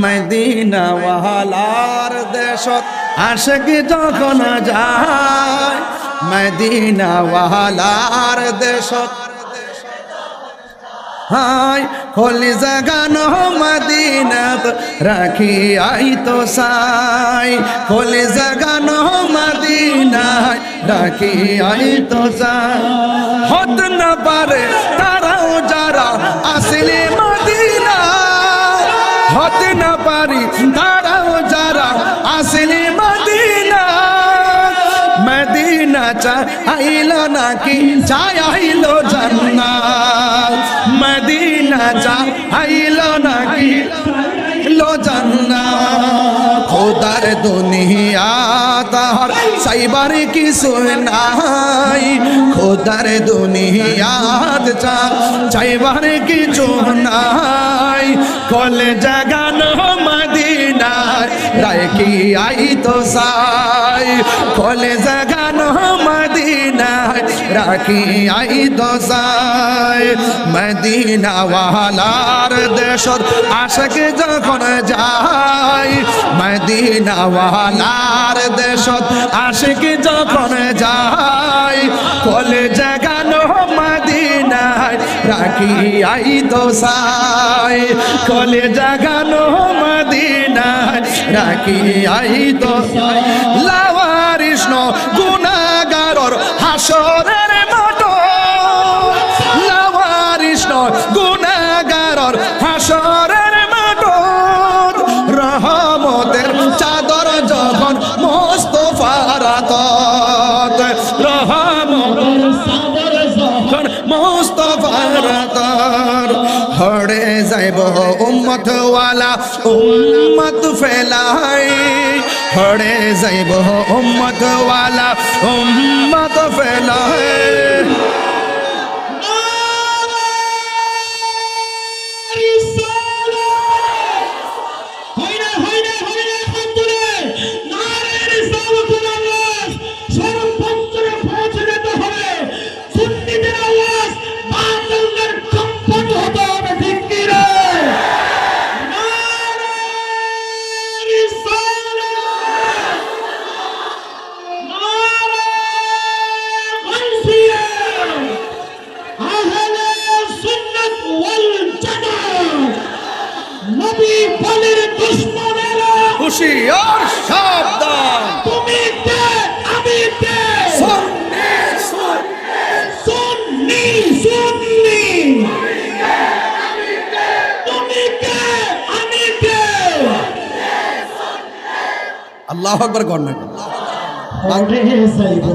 Medina ওয়ালার দেশত আশিক যখন যায় মদিনা ওয়ালার দেশত হাই খোলি জাগানো মদিনাত রাখি আই তো সাই খোলি জাগানো মদিনায় রাখি আই তো সাই হত না পারে তারাও যারা আসলে মদিনা হত না পারি তারাও যারা আসলে মদিনা মদিনা চাইলো নাকি চাইলো জান্নাত মদিনা চাইলো নাকি লো জান্নাত খোদার দুনিয়া তার সাইবার কিছু নাই খোদার দুনিয়াত চাইবার কিছু নাই কলে জাগানো মদিনায় রাখি আই তো সাই কলে জাগানো মদিনায় রাখি আই তো সাই মদিনা ওয়ালার দেশত আশিক যখন যায় মদিনা ওয়ালার দেশত আশিক যখন যায় কলে জাগানো মদিনায় রাখি আই তো সাই কলে জাগানো মদিনায় রাখি আই তো লাওয়ারিস ন গুনাহগারর হাসরের মাঠ লাওয়ারিস ন গুনাহগারর হাসরের মাঠ রহমতের চাদর যখন মুস্তাফার আতত রহমতের চাদর যখন মুস্তাফার আতত হড়ে যাইব উম্মত ওয়ালা উম্মত ফেলাই হড়ে যাইব উম্মত ওয়ালা উম্মত ফেলাই হুশিয়ার সাবধান তুমি কে আমি কে সুন্নি সুন্নি সুন্নি তুমি কে আমি কে আল্লাহু আকবার করনা হরে যাইব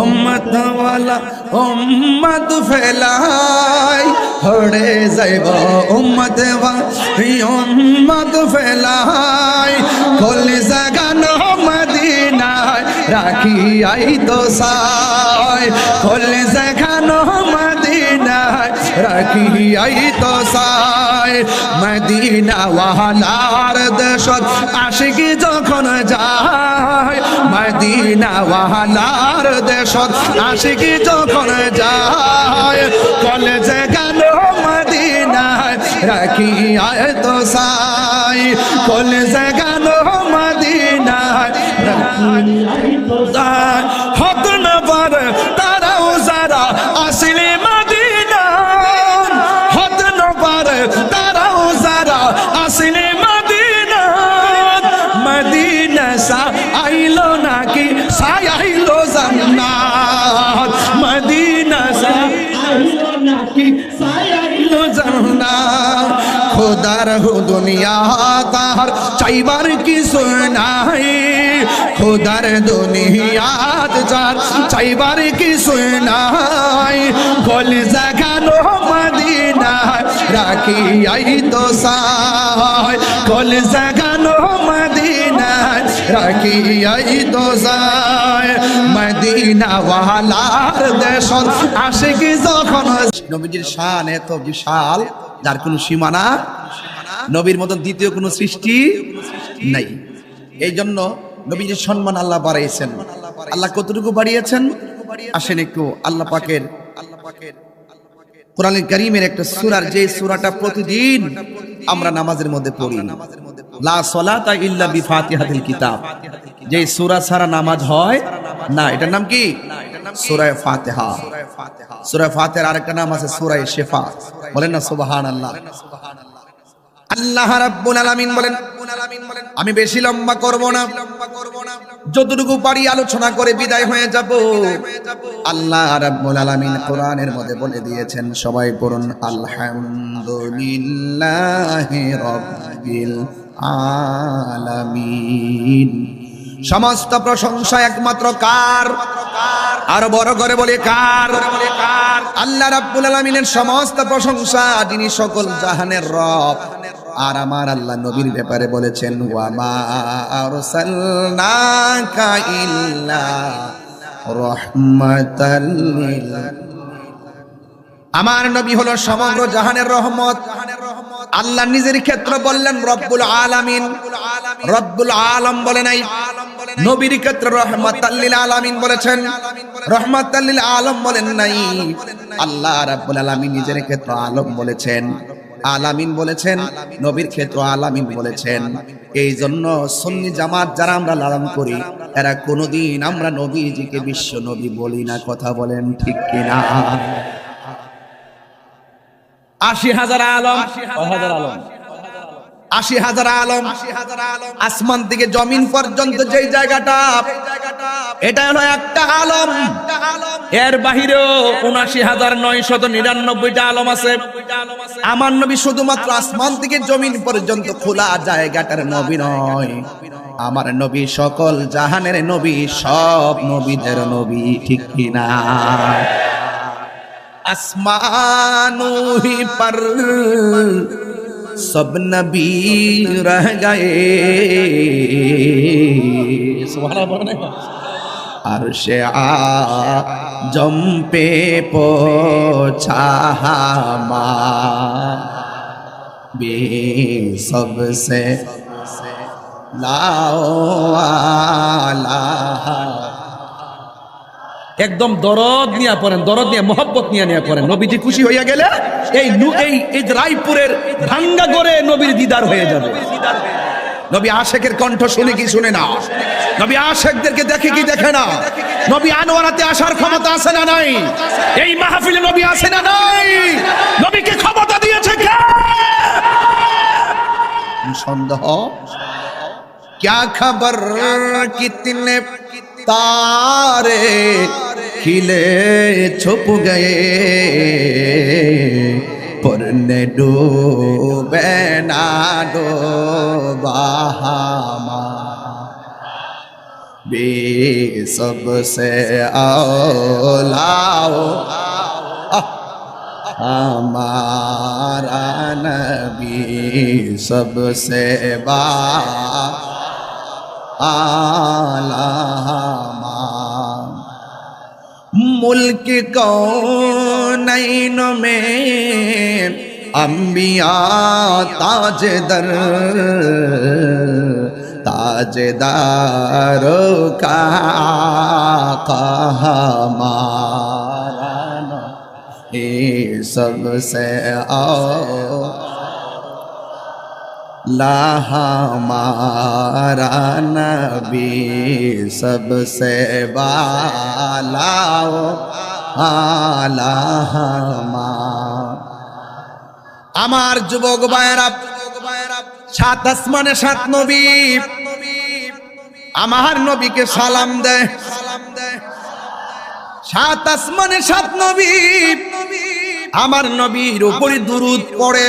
উম্মত ওয়ালা উম্মত ফেলাই হড়ে যাইব উম্মত উম্মত ফেলাই কলি জাগানো মদিনায় রাখি আই তো সাই কলি জাগানো মদিনায় রাখি আই তো সাই মদিনা ওয়ালার দেশত আশিক যখন যায় মদিনা ওয়ালার দেশত আশিক যখন যায় কলে জাগানো মদিনায় রাখি আয় তো সাই কলে জাগানো মদিনায় রাখি আয় তো সাই হত না পারে তারাও যারা আসলে মদিনা হত না পারে তারাও যারা আসলে মদিনা মদিনা সা আইলো নাকি সাইলো জান্নাত মদিনা সা আইলো নাকি সাইলো জান্নাত খোদার দুনিয়া তার চাইবার কিছু নাই খোদার দুনিয়াত যার চাইবার কিছু নাই কলে জাগানো মদিনায় রাখি আই তো সাই কলে জাগানো মদিনায় রাখি আই তো সাই মদিনা ওয়ালার দেশত আশিক যখন নবীজির শান এত বিশাল যার কোনো সীমানা নবীর মতন দ্বিতীয় কোনো সৃষ্টি নাই এই জন্য নবীজির সম্মান আল্লাহ বাড়াইছেন আল্লাহ কতটুকু বাড়িয়েছেন আসেন একটু আল্লাহ পাকের কোরআনুল কারীমের একটা সূরার যে সূরাটা প্রতিদিন আমরা নামাজের মধ্যে পড়ি লা সলাতা ইল্লা বিফাতিহাতিল কিতাব, যে সূরা ছাড়া নামাজ হয় না, এটার নাম কি? সূরা ফাতিহা। সূরা ফাতিহার আরেকটা নাম আছে সূরা শিফা। বলেন না সুবহানাল্লাহ। আল্লাহ রাব্বুল আলামিন বলেন, আমি বেশি লম্বা করব না, যতটুকু পারি আলোচনা করে বিদায় হয়ে যাব। আল্লাহ রাব্বুল আলামিন কোরআনের মধ্যে বলে দিয়েছেন, সবাই পড়ুন আলহামদুলিল্লাহি রাব্বিল আলামিন। সমস্ত প্রশংসা একমাত্র কার? আর বড় করে বলে কার? আল্লাহ রাব্বুল আলামিনের সমস্ত প্রশংসা, যিনি সকল জাহানের রব। আর আমার আল্লাহ নবীর ব্যাপারে বলেছেন, ওয়া মা আরসালনাকা ইল্লা রাহমাতাল লিল। আমার নবী হলো সমগ্র জাহানের রহমত। আল্লাহ নিজের ক্ষেত্রে বললেন রব্বুল আলামিন, রব্বুল আলম বলে নাই। নবীর ক্ষেত্রে রহমাতাল লিল আলামিন বলেছেন, রহমাতাল লিল আলম বলেন নাই। আল্লাহ রাব্বুল আলামিন নিজের ক্ষেত্রে আলম বলেছেন, আলামিন বলেছেন, নবীর ক্ষেত্রে আলামিন বলেছেন। এই জন্য সুন্নি জামাত যারা আমরা লালন করি, এরা কোনোদিন আমরা নবীজিকে বিশ্ব নবী বলি না। কথা বলেন ঠিক কিনা? ৮০,০০০ আলম, ৮০,০০০ আলম, আসমান থেকে জমিন পর্যন্ত যেই জায়গাটা, এটা হলো একটা আলম। এর বাহিরেও ৭৯,৯৯৯টা আলম আছে। আমার নবী শুধুমাত্র আসমান থেকে জমিন পর্যন্ত খোলা জায়গাটার নবী নয়, আমার নবী সকল জাহানের নবী, সব নবীদের নবী। ঠিক কিনা? আসমানো হি পর सब नबी रह गए, अर्शे आज़म पे पहुंचा बे सबसे लाओ आला। একদম দরদ নিয়ে পড়েন, দরদ নিয়ে, মোহাব্বত নিয়ে পড়েন। নবীজি খুশি হইয়া গেলে এই রায়পুরের ভাঙ্গা করে নবীর দিদার হয়ে যাবে। নবী আশেকের কণ্ঠ শুনে কি শুনে না? নবী আশেকদেরকে দেখে কি দেখে না? নবী আনোয়ারাতে আসার ক্ষমতা আছে না নাই? এই মাহফিলে নবী আছে না নাই? নবীকে ক্ষমতা দিয়েছে কে? সন্দেহ? क्या खबर कितने तारे खिले छुप गए, पुरने डूबे ना डूबा बे सबसे औलाओ हमारा नबी सबसे आला। मुल्क कौनैन में अंबिया ताजदर, ताजदारों का हमारा ये सबसे ला हमारा नबी सबसे बालाओ आला। আমার যুবক ভাইয়েরা, সাত আসমানে সাত নবী আমার নবীকে সালাম দেয়। সাত আসমানে সাত নবী আমার নবীর উপরে দুরূদ পড়ে।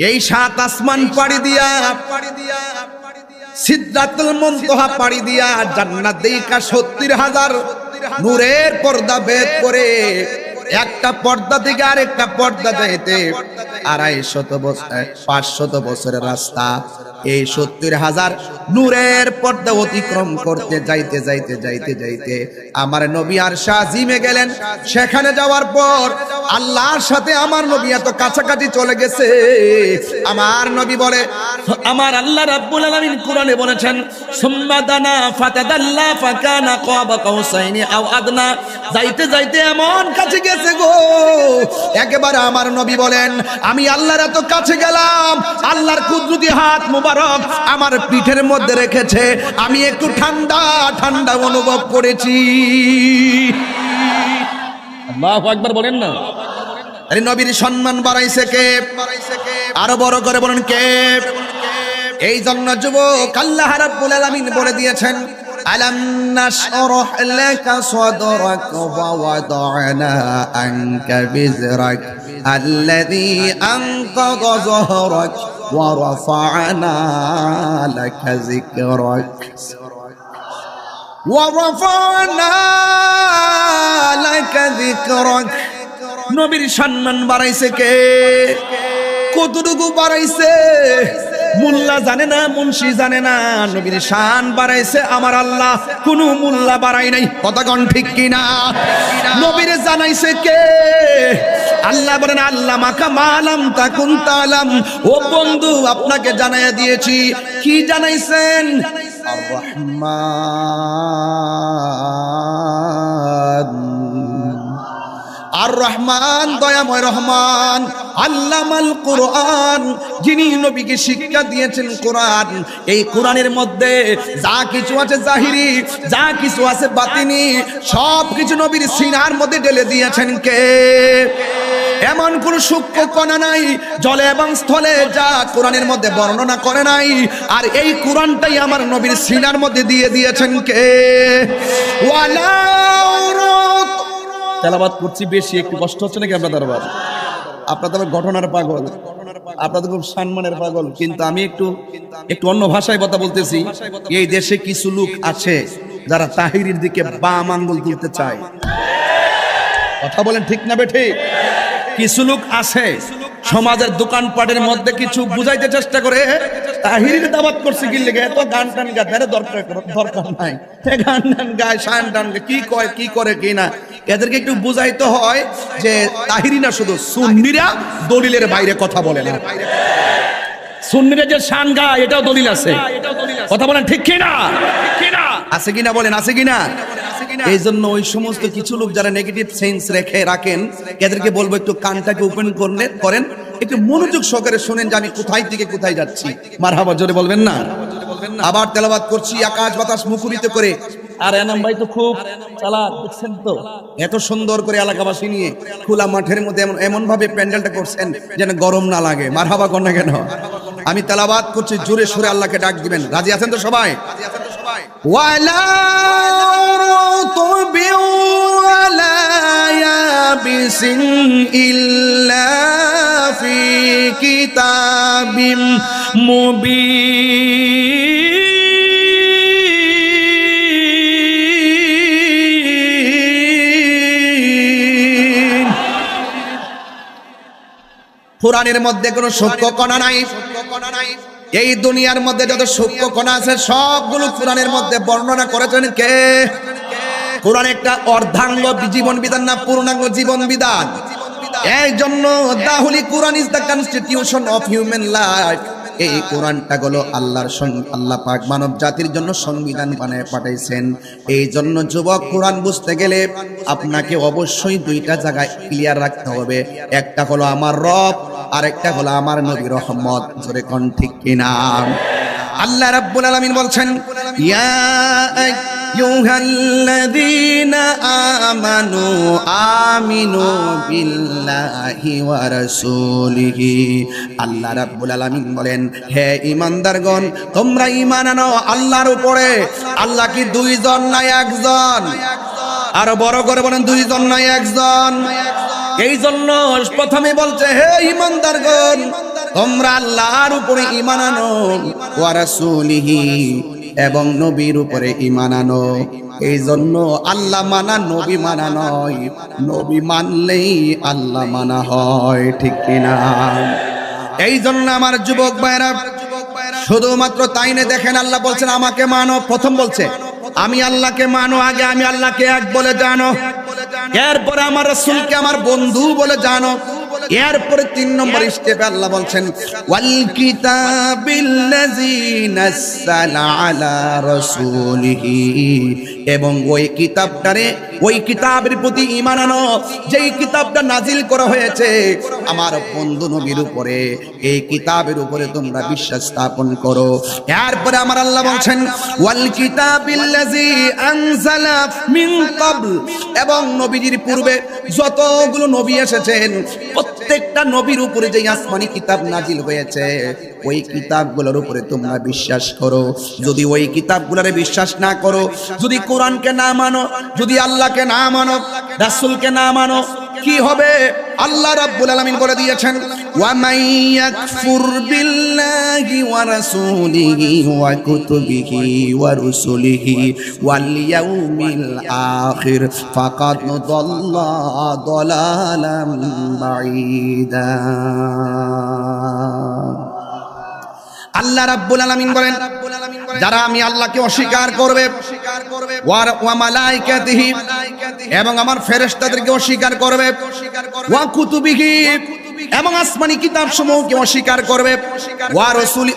এই সাত আসমান পাড়ি দিয়া, সিদরাতুল মুনতাহা পাড়ি দিয়া, জান্নাত দেখা ৭০,০০০ নূরের পর্দা ভেদ করে একটা পর্দা থেকে আরেকটা পর্দা যাইতে ৫০০ বছরের রাস্তা। এই ৭০,০০০ নূরের পর্দা অতিক্রম করতে যাইতে যাইতে যাইতে যাইতে আমার নবী আরশে আজিমে গেলেন। সেখানে যাওয়ার পর আল্লাহর সাথে আমার নবী এত কাছাকাছি চলে গেছে। আমার নবী বলে, আমার আল্লাহ রাব্বুল আলামিন কোরআনে বলেছেন, সুম্মা দানা ফাতাদাল্লা ফাকানা কাবা কাউসাইনি আও আদনা। যাইতে যাইতে এমন কাছে গেছে গো, একেবারে আমার নবী বলেন, আমি আল্লাহর এত কাছে গেলাম, আল্লাহর কুদরতি হাত মুবারক আমার পিঠের মধ্যে রেখেছে, আমি একটু ঠান্ডা ঠান্ডা অনুভব করেছি। আল্লাহু আকবার বলেন না। আরে নবীর সম্মান বাড়াইছে কে? আরো বড় করে বলেন কে? এই জন্য যুবক আল্লাহ রাব্বুল আলামিন বলে দিয়েছেন, আলাম নাশরাহ লাকা সাদরাক ওয়া ওয়াদা'না আনকা বিজরাক আল্লাযী আনকাযা যহরাক ওয়া রাফা'না লাকা যিকরাক ওয়া রাফা'না লাকা যিকরাক। নবীর সম্মান বাড়াইছে কে? কতটুকু বাড়াইছে? মুল্লা জানে না, মুন্সি জানে না, নবীর শান বাড়াইছে আমার আল্লাহ, কোনো মুল্লা বাড়াই নাই। কথা কোন ঠিক কিনা? নবীরে জানাইছে কে? আল্লাহ বলেন, আল্লাহ মাকা মালাম তাকুন তালাম। ও বন্ধু, আপনাকে জানাইয়া দিয়েছি। কি জানাইছেন? আর রহমান, আর রহমান দয়াময় রহমান, আল্লামাল কোরআন, যিনি নবীকে শিক্ষা দিয়েছেন কোরআন। এই কোরআনের মধ্যে যা কিছু আছে জাহিরি, যা কিছু আছে বাতিনি, সব কিছু নবীর সিনার মধ্যে ঢেলে দিয়েছেন কে? এমন কোন সূক্ষ্ম কণা নাই জলে এবং স্থলে যা কোরআনের মধ্যে বর্ণনা করে নাই। আর এই কোরআনটাই আমার নবীর সিনার মধ্যে দিয়ে দিয়েছেন কে? ওয়ালা তেলাওয়াত করছি বেশি, একটু কষ্ট হচ্ছে নাকি আপনাদের? দরবার আপনাদের ঘটনার পাগল, আপনাদের খুব সম্মানের পাগল, কিন্তু আমি একটু অন্য ভাষায় কথা বলতেছি। এই দেশে কিছু লোক আছে যারা তাহিরির দিকে বাম আঙ্গুল তুলতে চায়। কথা বলেন ঠিক না বেঠে? কিছু লোক আছে সমাজের দোকানপাটের মধ্যে কিছু বুঝাইতে চেষ্টা করে, তাহিরির দাওয়াত করছে কি লেগে এত গান টান গায়, দরকার নাই, গান টান গায়, শান টান কি কয়, কি করে কি না, এদেরকে একটু বুঝাইতে হয় যে তাহিরি না, শুধু সুন্নিরা দলিলের বাইরে কথা বলে না। সুন্নিরা যে শান গায় এটাও দলিল আছে। কথা বলেন ঠিক কিনা? আছে কিনা বলেন, আছে কিনা? এই জন্য ওই সমস্ত কিছু লোক যারা নেগেটিভ সেন্স রাখেন, এদেরকে বলবো একটু কানটাকে ওপেন করেন, একটু মনোযোগ সহকারে শুনেন যে আমি কোথায় থেকে কোথায় যাচ্ছি। মারহাবা জোরে বলবেন না? আবার তেলাওয়াত করছি আকাশ বাতাস মুখরিত করে। আর এনাম ভাই তো খুব চালাক, দেখছেন তো, এত সুন্দর করে এলাকাবাসী নিয়ে খোলা মাঠের মধ্যে এমন ভাবে প্যান্ডেলটা করছেন যেন গরম না লাগে। মারহাবা কর না কেন? আমি তেলাওয়াত করছি, জোরে সুরে আল্লাহকে ডাক দিবেন। রাজি আছেন তো সবাই? ওয়ালা রতবি ওয়ালা ইয়াবিসিন ইল্লা ফি কিতাবিম মুবিন। কোরআনের মধ্যে কোনো সূক্ষ্ম কণা নাই। এই দুনিয়ার মধ্যে যত সূক্ষ্ম কণা আছে সবগুলো কোরআনের মধ্যে বর্ণনা করেছেন কে? কোরআন একটা অর্ধাঙ্গ জীবন বিধান না, পূর্ণাঙ্গ জীবন বিধান। এই জন্য the holy Quran is the constitution of human life. এই কোরআনটা হলো আল্লাহ পাক মানব জাতির জন্য সংবিধান বানায় পাঠাইছেন। এই জন্য যুবক, কোরআন বুঝতে গেলে আপনাকে অবশ্যই দুইটা জায়গায় ক্লিয়ার রাখতে হবে। একটা হলো আমার রব, আর একটা হলো আমার নবী রহমত। জোরে কোন ঠিক কিনা? আল্লাহ রাব্বুল আলামিন বলছেন, ইয়া আইয়ুহাল্লাযীনা আমানু আমিনু বিল্লাহি ওয়া রাসূলিহি। আল্লাহ রাব্বুল আলামিন বলেন, হে ঈমানদারগণ, তোমরা ঈমান আনো আল্লাহর উপরে। আল্লাহ কি দুইজন না একজন? আরো বড় করে বলেন, দুইজন না একজন? এই জন্য প্রথমে বলছে, হে ঈমানদারগণ, তোমরা আল্লাহর উপরে ঈমান আনো, ওয়া রাসূলিহি, এবং নবীর উপরে ঈমান আনো। এই জন্য আল্লাহ মানা নবী মানা নয়, নবী মানলেই আল্লাহ মানা হয়। ঠিক কিনা? এই জন্য আমার যুবক ভাইরা, শুধুমাত্র তাই না, দেখেন আল্লাহ বলছেন আমাকে মানো। প্রথম বলছে আমি আল্লাহকে মানো, আগে আমি আল্লাহকে এক বলে জানো। এরপরে আমার রাসূলকে আমার বন্ধু বলে জানো। এরপরে 3 নম্বর স্টেপে আল্লাহ বলছেন ওয়াল কিতাবিল্লাযী নাযালা আলা রাসূলিহি, এবং ওই কিতাবটারে, ওই কিতাবের প্রতি ঈমান আনো যেই কিতাবটা নাজিল করা হয়েছে আমার বন্ধু নবীর উপরে, এই কিতাবের উপরে তোমরা বিশ্বাস স্থাপন করো। এরপরে আমার আল্লাহ বলছেন ওয়াল কিতাবিল্লাযী আনজালা মিন ক্বাবল, এবং নবীজির পূর্বে যতগুলো নবী এসেছেন প্রত্যেকটা নবীর উপরে যে আসমানি কিতাব নাজিল হয়েছে ওই কিতাবগুলোর উপরে তোমরা বিশ্বাস করো। যদি ওই কিতাবগুলোরে বিশ্বাস না করো, যদি কোরআনকে না মানো, যদি আল্লাহকে না মানো, রাসূলকে না মানো, কি হবে? আল্লাহ রাব্বুল আলামিন বলে দিয়েছেন ওয়া মাইয়াকফুর বিল্লাহি ওয়া রাসূলিহি ওয়া কুতুবিহি ওয়া রুসুলিহি ওয়াল ইয়াউমিল আখির ফাকাদ দাল্লা দালালাম বাঈদা। আল্লাহ রাব্বুল আলামিন বলেন যারা আমি আল্লাহকে অস্বীকার করবে, ওয়া মালাইকাতিহি, এবং আমার ফেরেশতাদেরকে অস্বীকার করবে, ওয়া কুতুবিহি, এবং আসমানি কিতাব সমূহকে অস্বীকার করবে,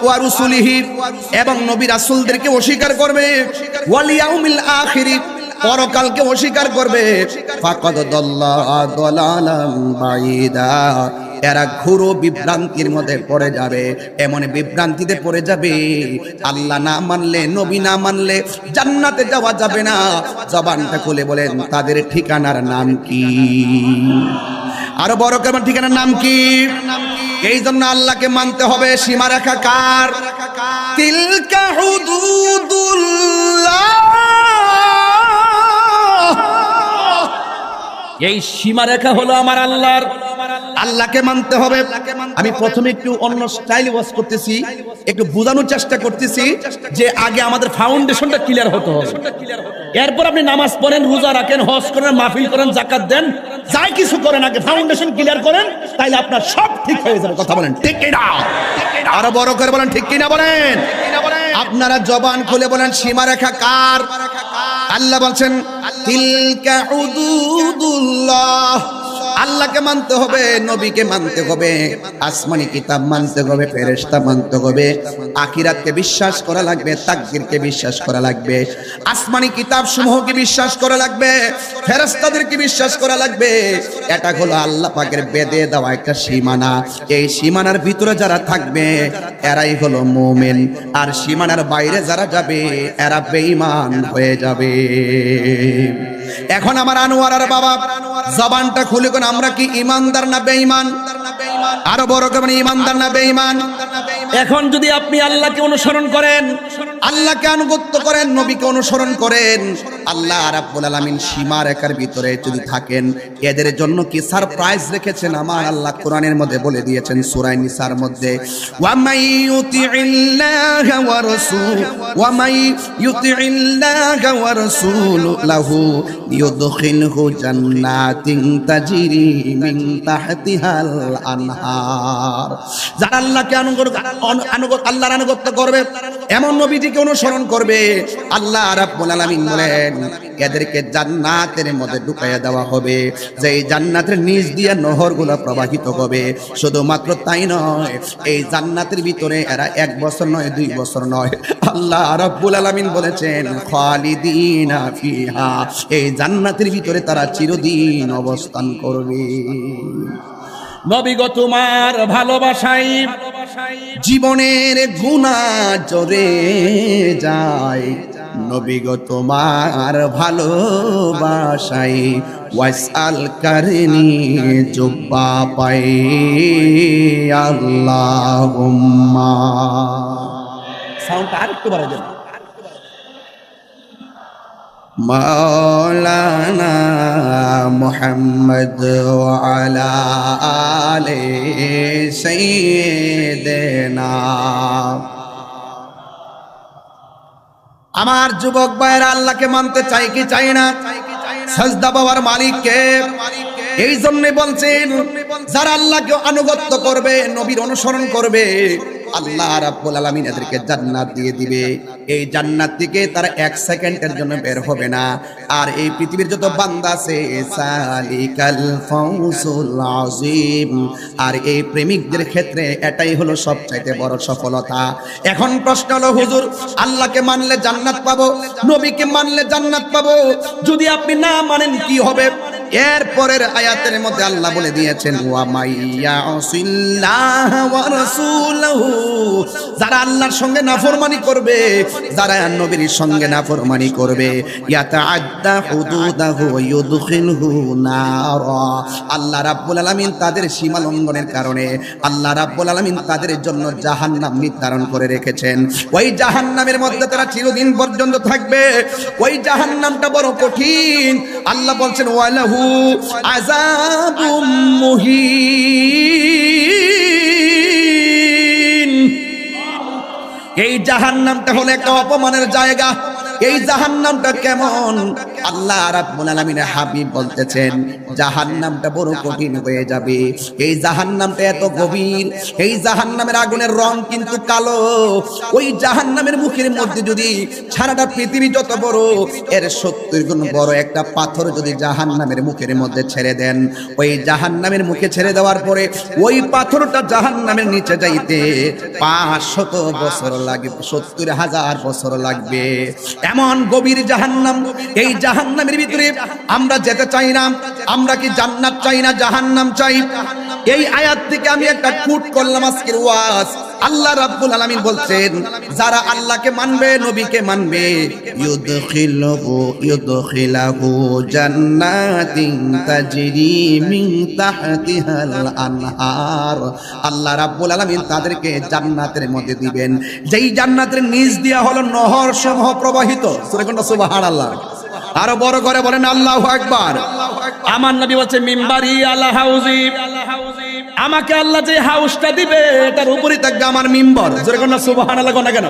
ওয়া রুসুলিহি, এবং নবী রাসূলদেরকে অস্বীকার করবে, ওয়াল ইয়াউমিল আখির, পরকালকে অস্বীকার করবে, ফাকাদ দাল্লা দালালাম বাঈদা, এরা ঘোর বিভ্রান্তির মধ্যে পড়ে যাবে। এমন বিভ্রান্তিতে পড়ে যাবে আল্লাহ না মানলে, নবী না মানলে জান্নাতে যাওয়া যাবে না। জবানটা খুলে বলেন তাদের ঠিকানার নাম কি? আরো বড় করে ঠিকানার নাম কি? এই জন্য আল্লাহকে মানতে হবে। সীমারেখা কার? তিলকা হুদুদুল্লাহ, এই সীমারেখা হলো আমার আল্লাহর। আল্লাহকে মানতে হবে। আমি প্রথমে একটু অন্য স্টাইলে ওয়াজ করতেছি, একটু বোঝানোর চেষ্টা করতেছি যে আগে আমাদের ফাউন্ডেশনটা ক্লিয়ার হতে হবে। এরপর আপনি নামাজ পড়েন, রোজা রাখেন, হজ করেন, মাহফিল করেন, যাকাত দেন, যাই কিছু করেন, আগে ফাউন্ডেশন ক্লিয়ার করেন, তাইলে আপনার সব ঠিক হয়ে যাবে। কথা বলেন ঠিক কি না? আরো বড় করে বলেন ঠিক কি না বলেন। আপনারা জবান খুলে বলেন সীমারেখা কার? আল্লাহ বলছেন তিলকা হুদুদুল্লাহ। আল্লাহকে মানতে হবে, নবীকে মানতে হবে, আসমানি কিতাব মানতে হবে, ফেরেশতা মানতে হবে, আখিরাতকে বিশ্বাস করা লাগবে, তাকদীরকে বিশ্বাস করা লাগবে, আসমানি কিতাব সমূহকে বিশ্বাস করা লাগবে, ফেরেশতাদেরকে বিশ্বাস করা লাগবে। এটা হলো আল্লাহ পাকের বেদে দেওয়া একটা সীমানা। এই সীমানার ভিতরে যারা থাকবে এরাই হলো মুমিন, আর সীমানার বাইরে যারা যাবে এরা বেঈমান হয়ে যাবে। এখন আমার আনোয়ারার বাবা জবানটা খুলে কোন আমরা কি ইমানদার না বেঈমান? আরো বড় করে ইমানদার না বেঈমান? এখন যদি আপনি আল্লাহকে অনুসরণ করেন, আল্লাহকে আনুগত্য করেন, নবীকে অনুসরণ করেন, আল্লাহ রাব্বুল আলামিন সীমারেখার ভিতরে যদি থাকেন, এদের জন্য কি সারপ্রাইজ রেখেছেন আমার আল্লাহ কোরআনের মধ্যে বলে দিয়েছেন সূরা নিসার মধ্যে ওয়া মাই ইউতিইল্লাহা ওয়া রাসূল ওয়া মাই ইউতিইল্লাহা ওয়া রাসূলুহু ইউদখিলহু জান্নাতিন তাজরি মিন তাহতিহাল আনহার। যারা আল্লাহকে আল্লাহর আনুগত্য করবে, এমন নবীজিকে অনুসরণ করবে, আল্লাহ রাব্বুল আলামিন বলেন এদেরকে জান্নাতের মধ্যে ঢুকাইয়া দেওয়া হবে, যে জান্নাতের নিচ দিয়ে নহরগুলো প্রবাহিত হবে। শুধুমাত্র তাই নয়, এই জান্নাতের ভিতরে এরা 1 বছর নয়, 2 বছর নয়, আল্লাহ রাব্বুল আলামিন বলেছেন খালিদিনা ফিহা, এই জান্নাতের ভিতরে তারা চিরদিন অবস্থান করবে। নবী গো তোমার ভালোবাসায় জীবনের গুনাহ জরে যায়, নবী গো তোমার ভালোবাসায় ওয়াসাল করনি জুব্বা পাই আল্লাহুম্মা। সাউন্ডটা আরেকটু বাড়াই দেন। মাওলানা মুহাম্মদ ওয়া আলা আলি সাইয়্যিদিনা। আমার যুবক ভাইরা আল্লাহকে মানতে চাই কি চাই না? সাজদা পাওয়ার মালিক কে? এই জন্য বলছেন যারা আল্লাহকে আনুগত্য করবে, নবীর অনুসরণ করবে, আল্লাহ রাব্বুল আলামিন এদেরকে জান্নাত দিয়ে দিবে। এই জান্নাত থেকে তারা 1 সেকেন্ডের জন্য বের হবে না। আর এই পৃথিবীর যত বান্দা আছে সালিকাল ফাউজুল আযীম, আর এই প্রেমিকদের ক্ষেত্রে এটাই হলো সবচাইতে বড় সফলতা। এখন প্রশ্ন হলো হুজুর, আল্লাহকে মানলে জান্নাত পাবো, নবীকে মানলে জান্নাত পাবো, যদি আপনি না মানেন কি হবে? এর পরের আয়াতের মধ্যে আল্লাহ বলে দিয়েছেন ওয়া মাইয়া আসিল্লাহ ওয়া রাসূলহু, যারা আল্লাহর সঙ্গে নাফরমানি করবে, যারা নবীর সঙ্গে নাফরমানি করবে, ইয়াতাআদ্দা হুদুদাহু ওয়া ইউদখিলহু নারা, আল্লাহ রাব্বুল আলামিন তাদের সীমা লঙ্ঘনের কারণে আল্লাহ রাব্বুল আলামিন তাদের জন্য জাহান্নাম নির্ধারণ করে রেখেছেন। ওই জাহান্নামের মধ্যে তারা চিরদিন পর্যন্ত থাকবে। ওই জাহান্নামটা বড় কঠিন। আল্লাহ বলছেন ওয়ালাহু আযাবুম মুহিন, এই জাহান্নামটা হলো একটা অপমানের জায়গা। এই জাহান্নামটা কেমন? আল্লাহ রাব্বুল আলামিনের হাবিব বলতেছেন জাহান্নামটা বড় কঠিন হয়ে যাবে। এই জাহান্নামটা এত গভীর, এই জাহান্নামের আগুনের রং কিন্তু কালো। ওই জাহান্নামের মুখের মধ্যে যদি সারাটা পৃথিবী যত বড়, এর 70 গুণ বড় একটা পাথর যদি জাহান্নামের মুখের মধ্যে ছেড়ে দেন, ওই জাহান্নামের মুখে ছেড়ে দেওয়ার পরে ওই পাথরটা জাহান্নামের নিচে যাইতে 500 বছর লাগবে, 70,000 বছর লাগবে। এমন গভীর জাহান্নাম। এই জাহান্নামের ভিতরে আমরা যেতে চাই না। আমরা কি জান্নাত চাই না জাহান্নাম চাই? এই আয়াত থেকে আমি একটা কোট করলাম আজকের ওয়াজ। আল্লাহ রাব্বুল আলামিন বলছেন যারা আল্লাহকে মানবে, নবীকে মানবে, ইউদখিলাহু জান্নাতিন তাজরি মিন তাহতিহাল আনহার, আল্লাহ রাব্বুল আলামিন তাদেরকে জান্নাতের মধ্যে দিবেন, যেই জান্নাতের নিচ দিয়া হলো নহর সমূহ প্রবাহিত। সূরা কোনটা? সুবহানাল্লাহ। আরো বড় করে বলেন আল্লাহু আকবার। আমার নবী বলছে মিম্বারি আলা হাউজি, আমাকে আল্লাহ যে হাউসটা দিবে এটার উপরে থাকবে আমার মিম্বর। জোরে কোন সুবহানাল্লাহ কোন কেন?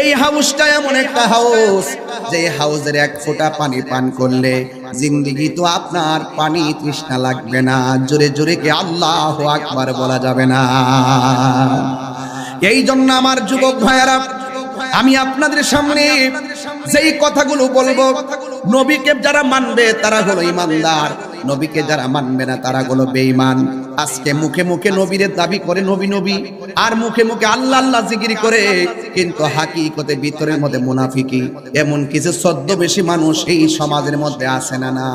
এই হাউসটা এমন একটা হাউস, যে হাউসের 1 ফোঁটা পানি পান করলে জিন্দেগি তো আপনার পানি তৃষ্ণা লাগবে না। জোরে জোরে কি আল্লাহু আকবার বলা যাবে না? এই জন্য আমার যুবক ভাইয়েরা, আমি আপনাদের সামনে যেই কথাগুলো বলবো, নবীকে যারা মানবে তারা হলো ইমানদার, নবীকে যারা মানবে না তারা হলো বেঈমান। আজকে মুখে মুখে নবীর দাবি করে নবী নবী, আর মুখে মুখে আল্লাহ আল্লাহ জিকির করে, কিন্তু হাকিকতে ভিতরের মধ্যে মুনাফিকি। এমন কিছু ছদ্মবেশী মানুষ এই সমাজের মধ্যে আছে না? না,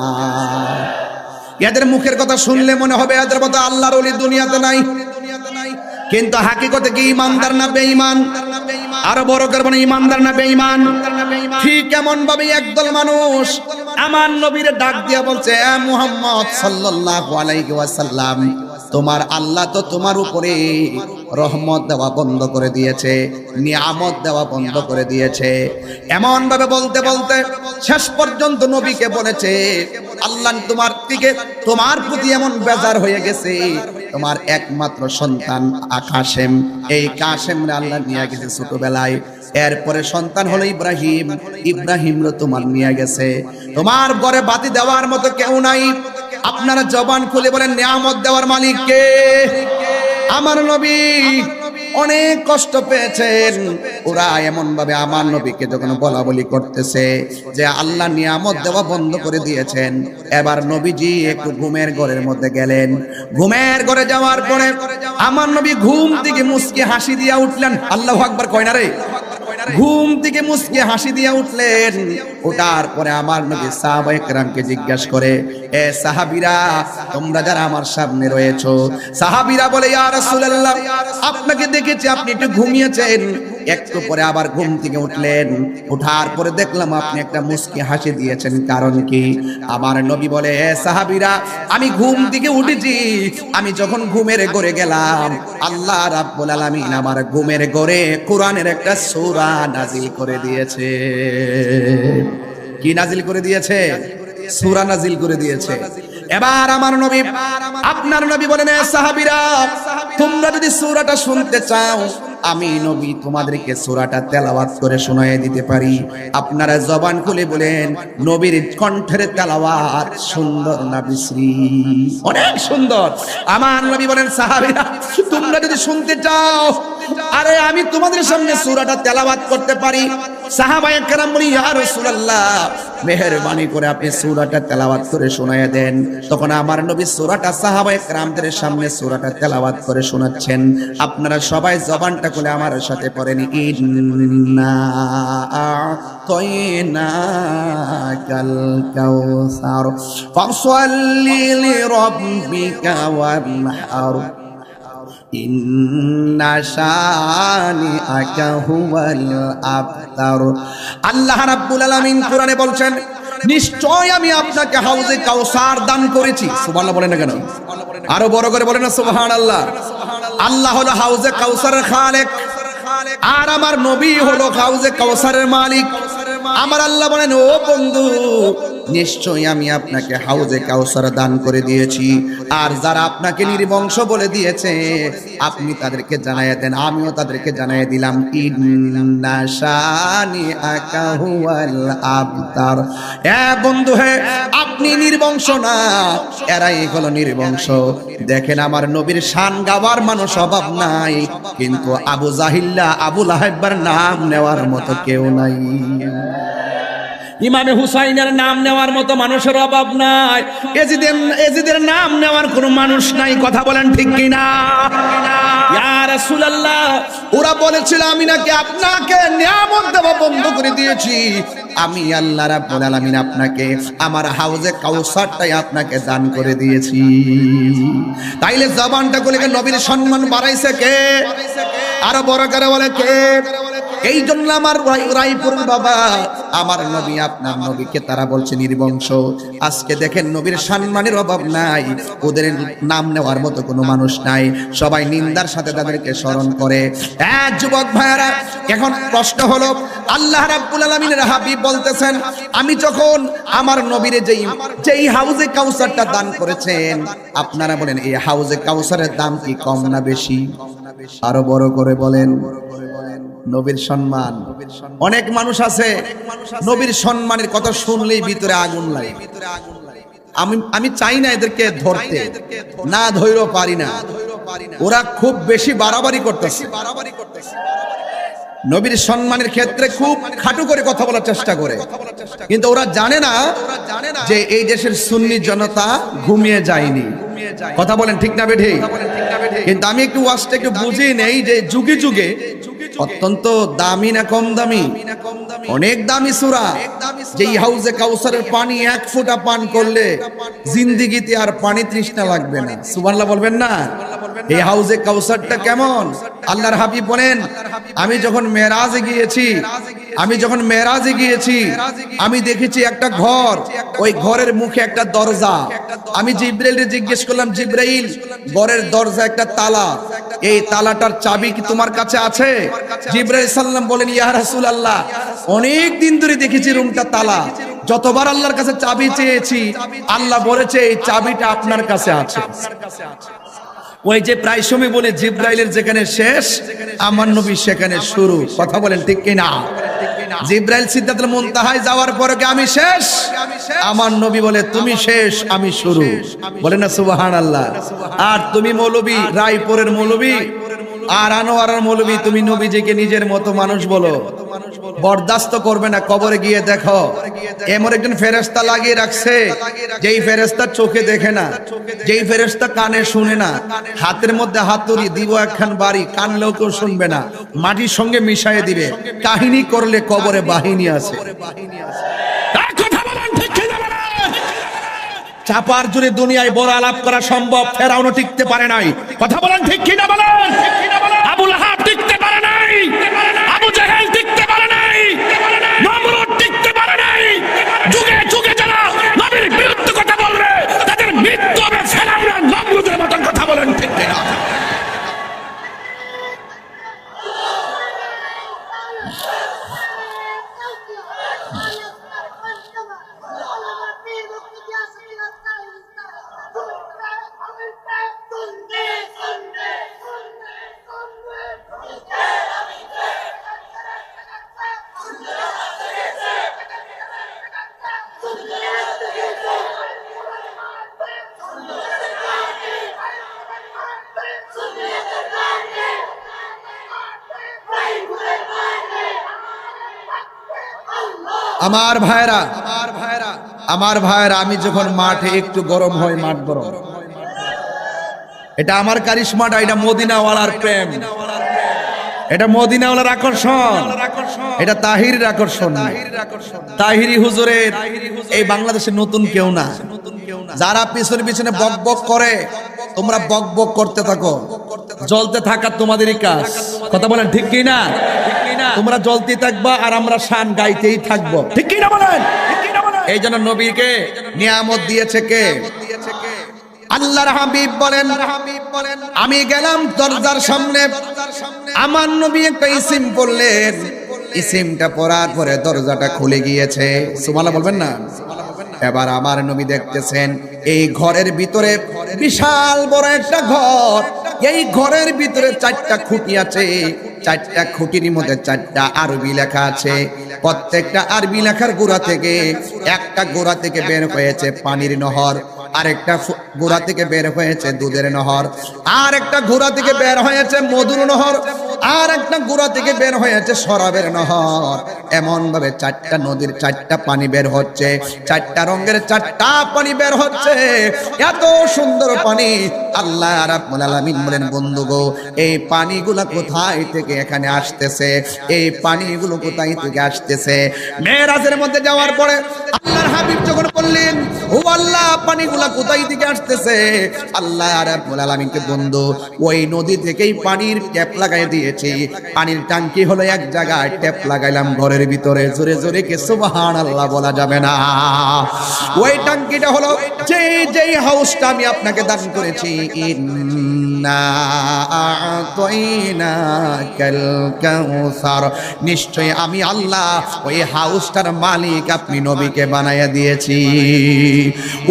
এদের মুখের কথা শুনলে মনে হবে এদের মতো আল্লাহর ওলি দুনিয়াতে নাই, কিন্তু হাকিকতে কি ইমানদার না বেঈমান? আরো বড় করে বলেন ইমানদার না বেঈমান? ঠিক এমন ভাবে একদল মানুষ আমার নবীরে ডাক দিয়া বলছে, এ মুহাম্মদ সাল্লাল্লাহু আলাইহি ওয়াসাল্লাম, তোমার আল্লাহ তো তোমার উপরে রহমত দেওয়া বন্ধ করে দিয়েছে, নিয়ামত দেওয়া বন্ধ করে দিয়েছে। এমন ভাবে বলতে বলতে শেষ পর্যন্ত নবীকে বলেছে আল্লাহ তোমার প্রতি এমন বেজার হয়ে গেছে, তোমার একমাত্র সন্তান কাসেম, এই কাসেমরে আল্লাহ নিয়ে গেছে ছোটবেলায়। এরপরে সন্তান হলো ইব্রাহিম, ইব্রাহিমরে তোমার নিয়ে গেছে। তোমার ঘরে বাতি দেওয়ার মতো কেউ নাই। আপনারা জবান খুলে বলেন নিয়ামত দেওয়ার মালিক কে? আমার নবী অনেক কষ্ট পেয়েছেন। ওরা এমন ভাবে আমার নবীকে যখন বলা বলি করতেছে যে আল্লাহ নিয়ামত দেওয়া বন্ধ করে দিয়েছেন, এবার নবীজি একটু ঘুমের ঘরের মধ্যে গেলেন। ঘুমের ঘরে যাওয়ার পরে আমার নবী ঘুম থেকে মুস্কি হাসি দিয়া উঠলেন। আল্লাহু আকবার কয় না রে? ঘুম থেকে মুস্কি হাসি দিয়া উঠলেন। ওঠার পরে আমার নবী সাহাবায়ে কেরামকে জিজ্ঞাসা করে, এ সাহাবীরা, তোমরা যারা আমার সামনে রয়েছো, সাহাবীরা বলে ইয়া রাসূলুল্লাহ, আপনাকে দেখেছি আপনি একটু ঘুমিয়েছেন, একটু পরে আবার ঘুম থেকে উঠলেন। ওঠার পরে দেখলাম আপনি একটা মুস্কি হাসি দিয়েছেন, কারণ কি? আমার নবী বলে, হে সাহাবীরা, আমি ঘুম থেকে উঠেছি, আমি যখন ঘুমের ঘরে গেলাম, আল্লাহ রাব্বুল আলামিন আমার ঘুমের ঘরে কোরআনের একটা সূরা নাজিল করে দিয়েছে। কি নাজিল করে দিয়েছে? সূরা নাজিল করে দিয়েছে। এবার আমার নবী, আপনার নবী বলেন, এ সাহাবীরা, তোমরা যদি সূরাটা শুনতে চাও আমি নবী তোমাদেরকে সূরাটা তেলাওয়াত করে শোনায়ে দিতে পারি। আপনারা জবান খুলে বলেন, নবীর কণ্ঠের তেলাওয়াত সুন্দর না বিশ্রী? অনেক সুন্দর। আমার নবী বলেন, সাহাবীরা তোমরা যদি শুনতে চাও, আরে আমি তোমাদের সামনে সূরাটা তেলাওয়াত করতে পারি। সাহাবায়ে কেরাম বলি, ইয়া রাসূলুল্লাহ, মেহেরবানি করে আপনি সূরাটা তেলাওয়াত করে শোনায়ে দেন। তখন আমার নবী সূরাটা সাহাবায়ে কেরামদের সামনে সূরাটা তেলাওয়াত করে শোনাচ্ছেন। আপনারা সবাই জবানটা খুলে আমার সাথে পড়েন, ইন্না আ'তাইনাকাল কাউসার ফাসল্লি লিরাব্বিকা ওয়ানহার ইন্না শানিআকা হুয়াল আবতার। আল্লাহ রাব্বুল আলামিন কোরআনে বলছেন, নিশ্চয় আমি আপনাকে হাউজে কাউসার দান করেছি। সুবহানাল্লাহ বলেন না কেন? আরো বড় করে বলেন না সুবহানাল্লাহ। আল্লাহ হলো হাউজে কাউসারের খালেক, আর আমার নবী হলো হাউজে কাউসারের মালিক। আমার আল্লাহ বলেন, ও বন্ধু, নিশ্চয়ই আমি আপনাকে হাউজে কাউসার দান করে দিয়েছি, আর যারা আপনাকে নির্বংশ বলে দিয়েছে আপনি তাদেরকে জানাইয়া দেন, আমিও তাদেরকে জানাইয়া দিলাম, ইন্না শানিআকা হুয়াল আবতার। এ বন্ধু হে, আপনি নির্বংশ না, এরাই হলো নির্বংশ। দেখেন, আমার নবীর শান গাওয়ার মানুষ অভাব নাই, কিন্তু আবু জাহিল্লা, আবু লাহাবের নাম নেওয়ার মতো কেউ নাই। ইমামে হুসাইনের নাম নেওয়ার মতো মানুষের অভাব নাই, এজিদের নাম নেওয়ার কোনো মানুষ নাই। কথা বলেন ঠিক কিনা? ইয়া রাসূলুল্লাহ, ওরা বলেছিল আমি নাকি আপনাকে নিয়ামত দেওয়া বন্ধ করে দিয়েছি। আমি আল্লাহ রাব্বুল আলামিন আপনাকে আমার হাউজে কাউসারটাই আপনাকে দান করে দিয়েছি। তাইলে জবানটা খুলে নবীর সম্মান বাড়াইছে কে? আরো বড় করে বলে কে? এই জন্য আমার রায়পুর বাবা, আমার নবী, আপনার নবীকে তারা বলছে নির্বংশ। আজকে দেখেন নবীর সম্মানের অভাব নাই, ওদের নাম নেওয়ার মতো কোনো মানুষ নাই, সবাই নিন্দার সাথে তাদেরকে স্মরণ করে। যুবক ভাইয়েরা, এখন প্রশ্ন হলো, আল্লাহ রাব্বুল আলামিনের হাবিব বলতেছেন, আমি যখন আমার নবীর যেই হাউজে কাউসারটা দান করেছেন, আপনারা বলেন এই হাউজে কাউসারের দাম কি কম না বেশি? আরো বড় করে বলেন। নবীর সম্মান, অনেক মানুষ আছে নবীর সম্মানের কথা শুনলেই ভিতরে আগুন লাগে। আমি চাই না এদেরকে ধরতে, না ধৈর্য পারি না, ওরা খুব বেশি বাড়াবাড়ি করতেছে। নবীর সম্মানের ক্ষেত্রে খুব খাটু করে কথা বলার চেষ্টা করে, কিন্তু ওরা জানে না যে এই দেশের সুন্নি জনতা ঘুমিয়ে যায়নি। কথা বলেন ঠিক না বেঠি? কিন্তু আমি একটু ওয়াজটা একটু বুঝি নেই যে যুগে যুগে অত্যন্ত দামি না কম দামি? অনেক দামি সূরা, যেই হাউজে কাউসারের পানি এক ফোঁটা পান করলে জিন্দেগিতে আর পানি তৃষ্ণা লাগবে না। সুবহানাল্লাহ বলবেন না? এই হাউজে কাউসারটা কেমন? আল্লাহর হাবিব বলেন, আমি যখন মেরাজে গিয়েছি আমি দেখেছি একটা ঘর, ওই ঘরের মুখে একটা দরজা। আমি জিবরাইলকে জিজ্ঞেস করলাম, জিবরাইল, ঘরের দরজা একটা তালা, এই তালাটার চাবি কি তোমার কাছে আছে? জিবরাইল সাল্লাম বলেন, ইয়া রাসূলুল্লাহ, অনেক দিন ধরে দেখেছি রুমটা তালা, যতবার আল্লাহর কাছে চাবি চেয়েছি আল্লাহ বলেছে এই চাবিটা আপনার কাছে আছে। ওই যে প্রায় সময় বলে জিবরাইলের যেখানে শেষ আমার নবী সেখানে শুরু। কথা বলেন ঠিক কিনা? জিবরাইল সিদরাতুল মুনতাহায় যাওয়ার পরে কি আমি শেষ? আমার নবী বলে তুমি শেষ, আমি শুরু। বলেন না সুবহানাল্লাহ। আর তুমি মৌলবী, রায়পুরের মৌলবী আর আনোয়ারের মৌলবী, তুমি নবীজিকে নিজের মতো মানুষ বলো, বরদাস্ত করবে না। কবরে গিয়ে দেখো এমন একজন ফেরেশতা লাগিয়ে রাখছে, যেই ফেরেশতা চোখে দেখে না, যেই ফেরেশতা কানে শুনে না, হাতের মধ্যে হাতুড়ি দিব একখান বাড়ি, কানলেও কেউ শুনবে না, মাটির সঙ্গে মিশাইয়ে দিবে। কাহিনী করলে কবরে বাহিনী আছে। চাপার জুড়ে দুনিয়ায় বড় আলাপ করা সম্ভব, ফেরাউনও টিকতে পারে নাই। কথা বলেন ঠিক কিনা বলেন? আবু লাহাব টিকতে পারে নাই, আবু জাহেল টিকতে পারে নাই, নমরুদ টিকতে পারে নাই। যুগে যুগে যারা নবীর বিরুদ্ধে কথা বলবে তাদের মৃত্যু হবে ফেরাউন নমরুদের মতো। কথা বলেন ঠিক কিনা? আমার ভাইরা, আমার ভাইরা, আমি যখন মাঠে একটু গরম হয়, মাঠ গরম, এটা আমার কারিশমাটা, এটা মদিনাওয়ালার প্রেম, এটা মদিনাওয়ালার আকর্ষণ, এটা তাহিরির আকর্ষণ। তাহিরি হুজুরের এই বাংলাদেশে নতুন কেউ না। যারা পিছনে পিছনে বক বক করে, তোমরা বক বক করতে থাকো, জ্বলতে থাকা তোমাদেরই কাজ। কথা বলেন ঠিক কি না? তোমরা জ্বলতে থাকবা আর আমরা শান গাইতেই থাকবো, ঠিক কি না বলেন? এই জন্য নবীকে নিয়ামত দিয়েছে কে? আল্লাহর হাবিব বলেন, আমি গেলাম দরজার সামনে, আমার নবী একটা ইসিম পড়লেন, ইসিমটা পড়ার পরে দরজাটা খুলে গিয়েছে। সুবহানাল্লাহ বলবেন না? এবার আমার নবী দেখতেছেন এই ঘরের ভিতরে বিশাল বড় একটা ঘর, এই ঘরের ভিতরে 4টা খুঁটি আছে, 4টা খুঁটির মধ্যে 4টা আরবি লেখা আছে। প্রত্যেকটা আরবি লেখার গোড়া থেকে একটা গোড়া থেকে বের হয়েছে পানির নহর, আরেকটা গোড়া থেকে বের হয়েছে দুধের নহর, আর একটা গোড়া থেকে বের হয়েছে মধুর নহর, আর একটা গোড়া থেকে বের হয়েছে শরাবের নহর। এমন ভাবে 4টা নদীর 4টা পানি বের হচ্ছে, 4টা রঙের 4টা পানি বের হচ্ছে। এত সুন্দর পানি। আল্লাহ রাব্বুল আলামিন বলেন, বন্ধু গো, এই পানিগুলো কোথায় থেকে এখানে আসতেছে? এই পানিগুলো কোথায় থেকে আসতেছে? মেরাজের মধ্যে যাওয়ার পরে আল্লাহর হাবিব যখন বললেন, ও আল্লাহ, পানিগুলা কোথায় থেকে আসতেছে? আল্লাহ রাব্বুল আলামিনকে, বন্ধু, ওই নদী থেকেই পানির ট্যাপ লাগাই দিয়েছি। পানির ট্যাঙ্কি হলো এক জায়গায়, ট্যাপ লাগাইলাম ঘরের ভিতরে। জোরে জোরে কে সুবহানাল্লাহ বলা যাবে না? ওই ট্যাঙ্কিটা হলো যেই হাউসটা আমি আপনাকে দান করেছি। ইন্না আ'তাইনাকাল কাউসার, নিশ্চয় আমি আল্লাহ ওই হাউসটার মালিক আপনি নবীকে বানায়া দিয়েছি।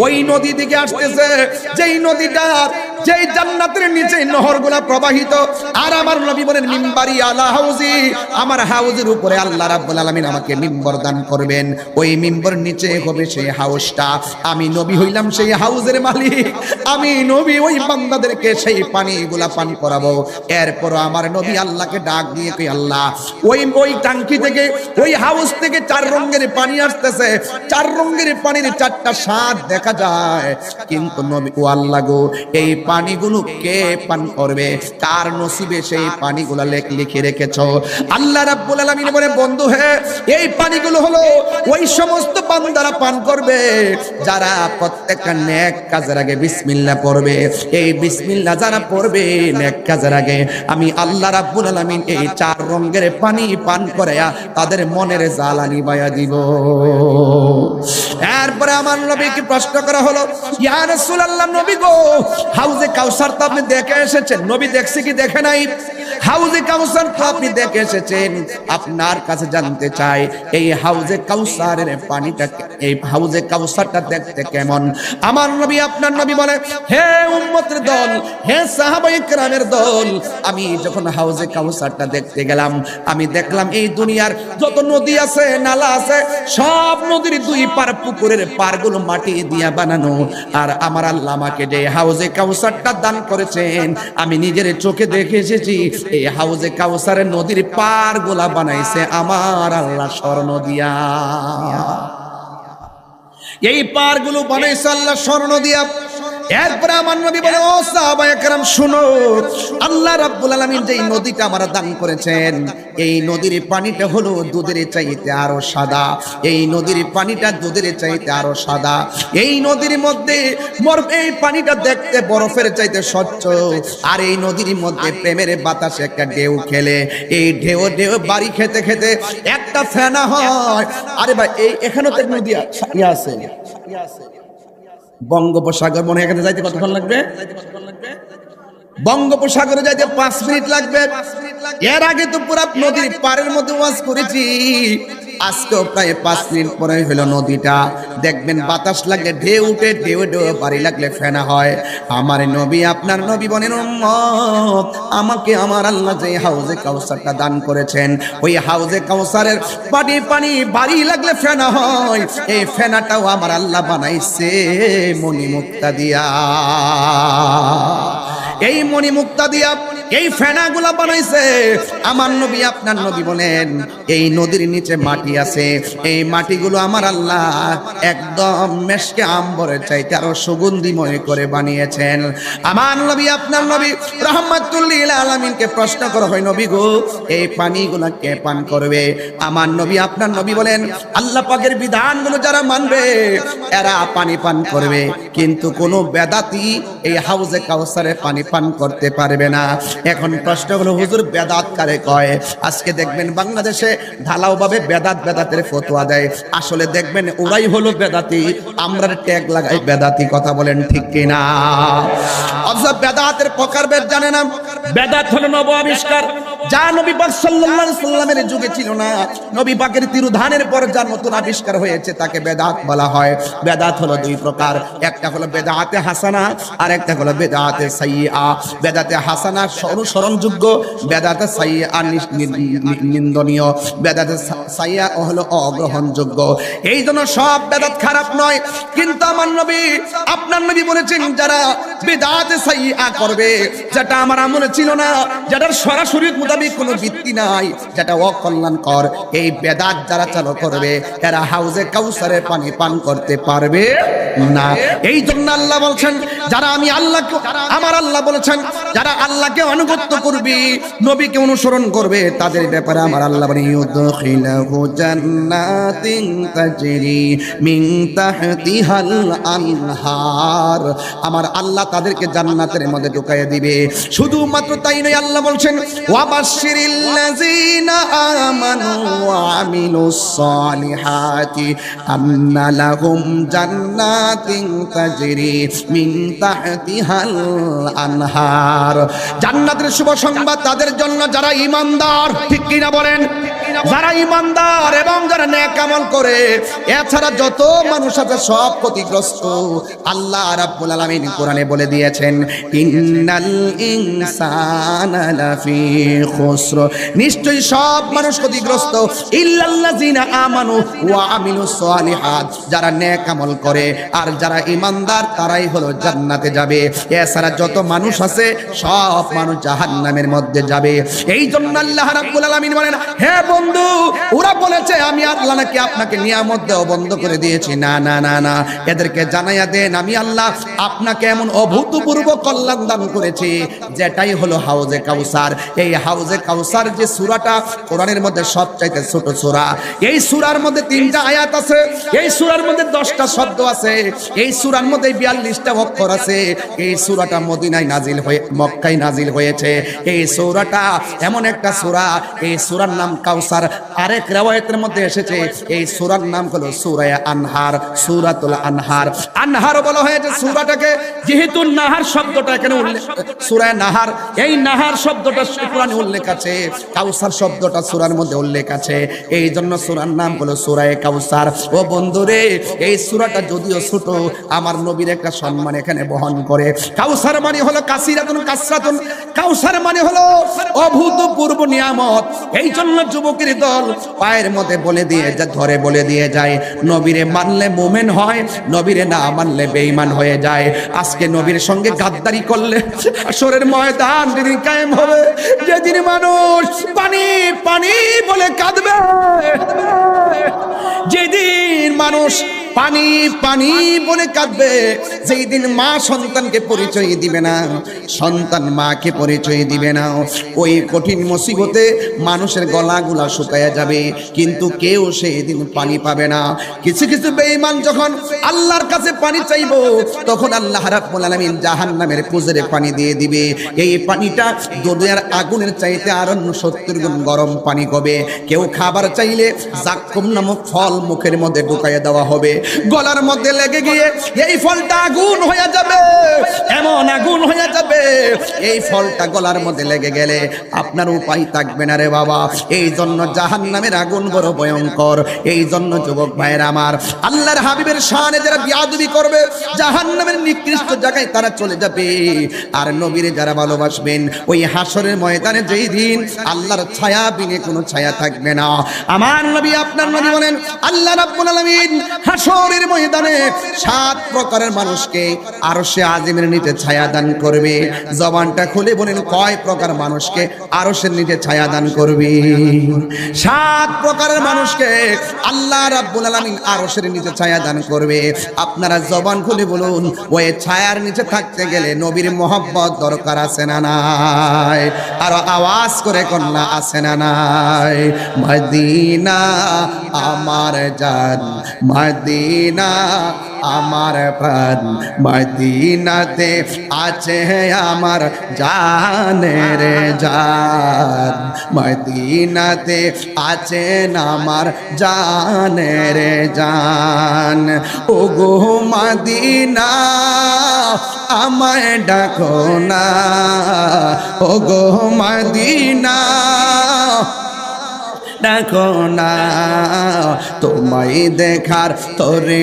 ওই নদী থেকে আসতেছে, যেই নদীটার, যেই জান্নাতের নিচে নহরগুলা প্রবাহিত। আর আমার নবী বলেন, মিম্বারি আলা হাউজি, আমার হাউজের উপরে আল্লাহ রাব্বুল আলামিন আমাকে মিম্বর দান করবেন। ওই মিম্বর নিচে হবে সেই হাউসটা। আমি নবী হইলাম সেই হাউজের মালিক। আমি নবী ওই বান্দাদেরকে সেই পানিগুলা পান করাবো। এরপর আমার নবী আল্লাহকে ডাক দিয়ে কই, আল্লাহ, ওই টাঙ্কি থেকে, ওই হাউস থেকে 4 রঙের পানি আসতেছে। 4 রঙের পানির 4টা স্বাদ দেখা যায়, কিন্তু নবী, ও আল্লাহ গো, এই পানিগুলো কে পান করবে? কার নসিবে সেই পানিগুলো লিখে রেখেছো? আল্লাহ রাব্বুল আলামিন বলে, বন্ধু হে, এই পানিগুলো হলো ওই সমস্ত বান্দারা পান করবে যারা প্রত্যেকটা নেক কাজের আগে বিসমিল্লাহ পড়বে। এই বিসমিল্লাহ যারা পড়বে নেক কাজের আগে, আমি আল্লাহ রাব্বুল আলামিন এই 4 রঙের পানি পান করায়া তাদের মনের জ্বালা নিভাইয়া দিব। এরপরে আমার নবীকে প্রশ্ন করা হলো, ইয়া রাসূলুল্লাহ, নবী গো, হাউজে কাউসার তো আপনি দেখে এসেছেন, নবী দেখছে কি দেখে নাই? হাউজে কাউসার তো আপনি দেখে এসেছেন, আপনার কাছে জানতে চাই এই হাউজে কাউসারের পানিটা, এই হাউজে কাউসারটা দেখতে কেমন? আমার নবী, আপনার নবী বলে, হে উম্মতের দল, হে সাহাবায়ে কেরামের দল, আমি যখন হাউজে কাউসারটা দেখতে গেলাম, আমি দেখলাম এই দুনিয়ার যত নদী আছে, নালা আছে, সব নদীর 2 পার পুকুরের পারগুলো মাটি দিয়া বানানো। আর আমার আল্লাহ আমাকে যে হাউজে কাউসারটা দান করেছেন, আমি নিজের চোখে দেখে এসেছি। এই হাউজে কাউসারের নদীর পারগুলা বানাইছে আমার আল্লাহ স্বর্ণ দিয়া। এই পারগুলো বানাইছে আল্লাহ স্বর্ণ দিয়া। এরপরে আমার নবী বলে, ও সাহাবায়ে কেরাম শুনো, আল্লাহ রাব্বুল আলামিন যেই নদীটা আমরা দান করেছেন, এই নদীর পানিটা হলো দুধের চাইতে আরো সাদা। এই নদীর পানিটা দুধের চাইতে আরো সাদা। এই নদীর মধ্যে এই পানিটা দেখতে বরফের চাইতে স্বচ্ছ। আর এই নদীর মধ্যে প্রেমের বাতাসে একটা ঢেউ খেলে, এই ঢেউ ঢেউ বাড়ি খেতে খেতে একটা ফেনা হয়। আরে ভাই, এই এখানেও তো নদী আছে, বঙ্গোপসাগর, মনে হয় এখানে যাইতে কতক্ষণ লাগবে? বঙ্গোপসাগরে যাইতে 5 মিনিট লাগবে। এর আগে তো পুরো নদীর পাড়ের মধ্যে ওয়াজ করেছি, আজকেও প্রায় 5 মিনিট পরে হলো নদীটা। দেখবেন বাতাস লাগলে ঢেউ উঠে, ঢেউ ঢেউ বাড়ি লাগলে ফেনা হয়। আমার নবী, আপনার নবী বলেন, উম্মত, আমাকে আমার আল্লাহ যে হাউজে কাউসারটা দান করেছেন, ওই হাউজে কাউসারের পানি বাড়ি লাগলে ফেনা হয়। এই ফেনাটাও আমার আল্লাহ বানাইছে মণিমুক্তা দিয়া। এই মণিমুক্তা দিয়া এই ফেনাগুলা বানাইছে আমার নবী আপনার নবী বলেন এই নদীর নিচে মাটি আছে, এই মাটিগুলো আমার আল্লাহ একদম মেশকে আম্বরের চাইতে আরো সুগন্ধিময় করে বানিয়েছেন। আমার নবী আপনার নবী রাহমাতুল লিল আলামিনকে প্রশ্ন করা হয়, নবী গো এই পানিগুলো কে পান করবে? আমার নবী আপনার নবী বলেন আল্লাহ পাকের বিধানগুলো যারা মানবে এরা পানি পান করবে, কিন্তু কোন বেদাতি এই হাউজে কাউসারে পানি পান করতে পারবে না। এখন প্রশ্ন হলো হুজুর বেদাত কারে কয়? আজকে দেখবেন বাংলাদেশে ঢালাও ভাবে বেদাতের ফতোয়া দেয়, আসলে দেখবেন ওরাই হলো বেদাতি, আমরা ট্যাগ লাগাই বেদাতি। কথা বলেন ঠিক কিনা? অথচ বেদাতের প্রকারভেদ জানে না। বেদাত হলো নব আবিষ্কার, যা নবী পাক সাল্লাল্লাহু আলাইহি সাল্লামের যুগে ছিল না, নবী পাকের তিরোধানের পর যা নতুন আবিষ্কার হয়েছে তাকে বেদাত বলা হয়। বেদাত হলো দুই প্রকার, একটা হলো বেদাতে হাসানা আর একটা হলো বেদাতে সাইয়্যা। বেদাতে হাসানা অনুসরণযোগ্য, বেদাতে সাইয়্যা নিন্দনীয়, বেদাতে সাইয়্যা হলো অগ্রহণযোগ্য। এই জন্য সব বেদাত খারাপ নয়, কিন্তু আমার নবী আপনার নবী বলেছেন যারা বেদাতে সাইয়্যা করবে, যেটা আমার আমলে ছিল না, যেটার সরাসরি মোতাবেক কোনো ভিত্তি নাই, যেটা অকল্যাণকর, এই বেদাত যারা চালু করবে এরা হাউজে কাউসারের পানি পান করতে পারবে না। এই জন্য আল্লাহ বলছেন যারা আমি আল্লাহকে, আমার আল্লাহ বলেছেন যারা আল্লাহকে অনুগত করবে, নবীকে অনুসরণ করবে, তাদের ব্যাপারে আমার আল্লাহ বলেন ইউদখিলহু জান্নাতিন তাজরি মিন তাহতিহাল আনহার। আমার আল্লাহ তাদেরকে জান্নাতের মধ্যে ঢুকাইয়া দিবে। শুধুমাত্র তাই নয়, আল্লাহ বলছেন ওয়াবাশশিরিল লাযিনা আমানু ওয়া আমিলুস সালিহাতি আন্না লাহুম জান্নাতিন তাজরি মিন তাহতিহাল আনহার। জান্নাতের শুভ সংবাদ তাদের জন্য যারা ঈমানদার, ঠিক কিনা বলেন? যারা ঈমানদার এবং যারা নেক আমল করে। এছাড়া যত মানুষ আছে সব ক্ষতিগ্রস্ত। আল্লাহ রাব্বুল আলামিন কোরআনে বলে দিয়েছেন ইন্নাল ইনসানা লাফি খুসর, নিশ্চয়ই সব মানুষ ক্ষতিগ্রস্ত, ইল্লাল্লাযিনা আমানু ওয়া আমিলুস সালিহাত, যারা নেক আমল করে আর যারা ঈমানদার তারাই হলো জান্নাতে যাবে। এছাড়া যত মানুষ আছে সব মানুষ জাহান্নামের মধ্যে যাবে। এই জন্য আল্লাহ রাব্বুল আলামিন বলেন হে বন্ধু, ওরা বলেছে আমি আল্লাহ নাকি আপনাকে নিয়ামত দেওয়া বন্ধ করে দিয়েছি। না না না না, এদেরকে জানাইয়া দেন আমি আল্লাহ আপনাকে এমন অভূতপূর্ব কল্যাণ দান করেছি, যেটাই হলো হাউজে কাউসার। এই হাউজে কাউসার যে সূরাটা কোরআনের মধ্যে সবচাইতে ছোট সূরা, এই সূরার মধ্যে 3টা আয়াত আছে, এই সূরার মধ্যে 10টা শব্দ আছে, এই সূরার মধ্যে 42টা অক্ষর আছে। এই সূরাটা মদিনায় নাজিল হয়ে মক্কায় নাজিল হয়েছে। এই সূরাটা এমন একটা সূরা, এই সূরার নাম কাউসার। আরেক riwayতের মধ্যে এসেছে এই সূরার নাম হলো সূরা আনহার, সূরাতুল আনহার। আনহার বলা হয়েছে সূরাটাকে, যেহেতু নাহার শব্দটা এখানে উল্লেখ, সূরা নাহার, এই নাহার শব্দটা কোরআনে উল্লেখ আছে, কাউসার শব্দটা সূরার মধ্যে উল্লেখ আছে, এই জন্য সূরার নাম হলো সূরা কাউসার। ও বন্ধুরে, এই সূরাটা যদিও ছোট, আমার নবীর একটা সম্মান এখানে বহন করে। কাউসার মানে হলো কাসিরাতুন কাসরাতুন, কাউসার মানে হলো অভূতপূর্ব নিয়ামত। এই জন্য যুবকের দল পায়ের মধ্যে বলে দিয়ে ধরে বলে দিয়ে যায় নবীরে মানলে মুমিন হয়, নবীরে না মানলে বেঈমান হয়ে যায়। আজকে নবীর সঙ্গে গাদ্দারি করলে হাশরের ময়দান যেদিন কায়েম হবে, যেদিন মানুষ পানি পানি বলে কাঁদবে, যেদিন মানুষ পানি পানি বলে কাঁদবে, যেই দিন মা সন্তানকে পরিচয় দিবে না, সন্তান মাকে পরিচয় দিবে না, ওই কঠিন মুসিবতে মানুষের গলাগুলা শুকায়া যাবে, কিন্তু কেউ সেই দিন পানি পাবে না। কিছু কিছু বেঈমান যখন আল্লাহর কাছে পানি চাইবো, তখন আল্লাহ রাব্বুল আলামিন জাহান্নামের পুজরে পানি দিয়ে দিবে। এই পানিটা দুনিয়ার আগুনের চাইতে আরো 70 গুণ গরম পানি হবে। কেউ খাবার চাইলে জাক্কুম নামক ফল মুখের মধ্যে ঢুকাইয়া দেওয়া হবে, গলার মধ্যে লেগে গিয়ে এই ফলটা আগুন হয়ে যাবে, এমন আগুন হয়ে যাবে, এই ফলটা গলার মধ্যে লেগে গেলে আপনার উপায় থাকবে না রে বাবা। এই জন্য জাহান্নামের আগুন বড় ভয়ঙ্কর। এই জন্য যুবক ভাইয়েরা আমার, আল্লাহর হাবিবের শানে যারা বিয়াদবি করবে জাহান্নামের নিকৃষ্ট জায়গায় তারা চলে যাবে। আর নবীরে যারা ভালোবাসবেন, ওই হাসরের ময়দানে যেই দিন আল্লাহর ছায়া বিনে কোনো ছায়া থাকবে না। আমার নবী আপনার নবী বলেন আল্লাহ রাব্বুল আলামিন হাসর হাসরের ময়দানে 7 প্রকারের মানুষকে আরশে আজিমের নিচে ছায়া দান করবে। জবানটা খুলে বলেন কয় প্রকার মানুষকে আরশের নিচে ছায়া দান করবে? 7 প্রকারের মানুষকে আল্লাহ রাব্বুল আলামিন আরশের নিচে ছায়া দান করবে। আপনারা জবান খুলে বলুন, ওই ছায়ার নিচে থাকতে গেলে নবীর মহব্বত দরকার আছে না নাই? আর আওয়াজ করে কন্যা আছে না নাই? মদিনা আমার জান, মদিনা আমার প্রাণ, মদিনাতে আছে আমার জানের জান, মদিনাতে আছে আমার জানের জান। ওগো মদিনা আমায় ডাকো না, ওগো মদিনা ডাকো না, তোমায় দেখার তরে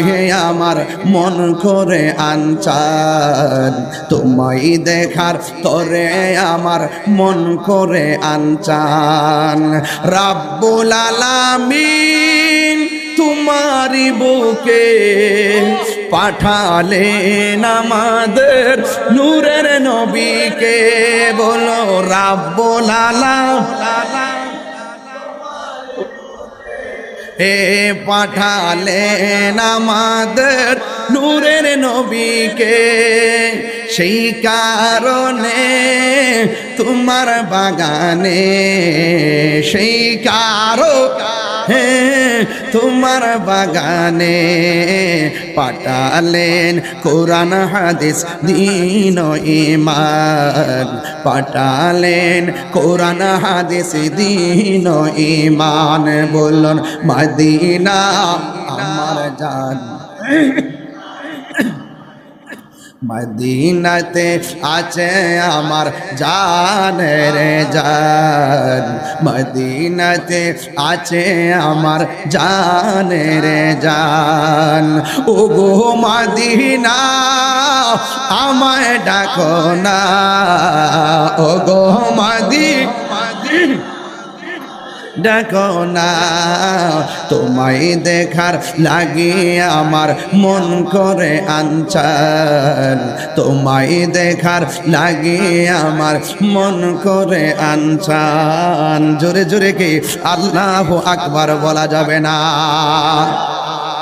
আমার মন করে আনচান, তোমায় দেখার তরে আমার মন করে আনচান। রাব্বুল আলামিন তোমারি বুকে পাঠালেন আমাদের নূরের নবীকে। বলো রাব্বুল আলামিন হে পাঠালেন আমাদের নূরের নবীকে, সেই কারণে তোমার বাগানে, সেই কারণে তোমার বাগানে পাঠালেন কোরআন হাদিস দ্বীন ও ঈমান, পাঠালেন কোরআন হাদিস দ্বীন ও ঈমান। বলুন মদিনা আমার জান, মদিনাতে আছে আমার জানের জান, মদিনাতে আছে আমার জানের জান। ওগো মদিনা আমায় ডাকো না, ওগো মদিনা ডাকো না, তোমায় দেখার লাগে আমার মন করে আনচান, তোমায় দেখার লাগে আমার মন করে আনচান। জোরে জোরে কি আল্লাহু আকবার বলা যাবে না?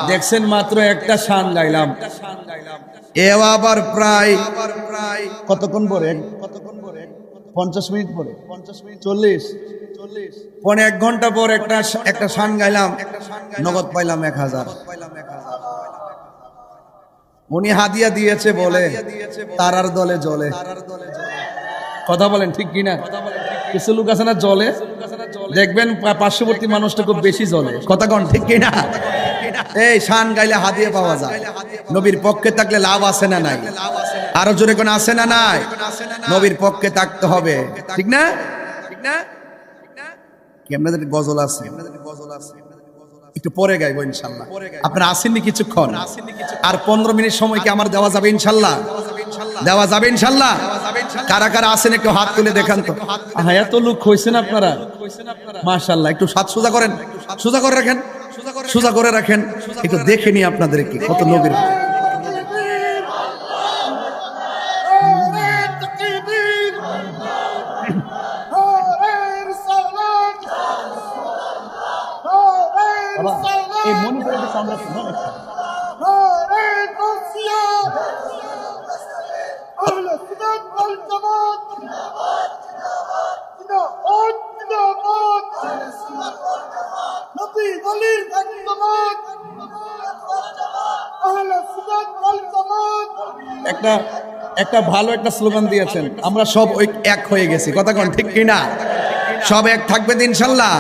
দেখছেন মাত্র একটা শান গাইলাম, এ আবার প্রায় কতক্ষণ পরে? 50 মিনিট পরে, 40 পরে 1 ঘন্টা পর একটা শান গাইলাম, নগদ পাইলাম 1000। উনি হাদিয়া দিয়েছে বলে তারার দলে জ্বলে। কথা বলেন ঠিক কিনা? কিছু লোক আছে না জ্বলে, দেখবেন পার্শ্ববর্তী মানুষটা খুব বেশি জ্বলে। কথা কোন ঠিক কিনা? এই শান গাইলে হাদিয়া পাওয়া যায়, নবীর পক্ষে থাকলে লাভ আছে না নাই? আরো জোরে কোন আছে না নাই? নবীর পক্ষে থাকতে হবে, ঠিক না? কি আপনাদের গজল আছে? একটু পরে গাইবো ইনশাল্লাহ। আপনারা আসেননি কিছুক্ষণ, আর 15 মিনিট সময় কি আমার দেওয়া যাবে ইনশাল্লাহ? দেওয়া যাবে ইনশাল্লাহ? কারা কারা আসেন একটু হাত তুলে দেখান তো। হ্যাঁ, এত লোক হয়েছেন আপনারা, মাশাআল্লাহ। একটু হাত সোজা করেন, সোজা করে রাখেন, সোজা করে রাখেন, একটু দেখে নি আপনাদেরকে কত নবীর। এই মনিটরটা সামনে শুনুন একটু। একটা ভালো একটা স্লোগান দিয়েছেন, আমরা সব ওই এক হয়ে গেছি। কথা কোন ঠিক কিনা? সব এক থাকবেন ইনশাল্লাহ।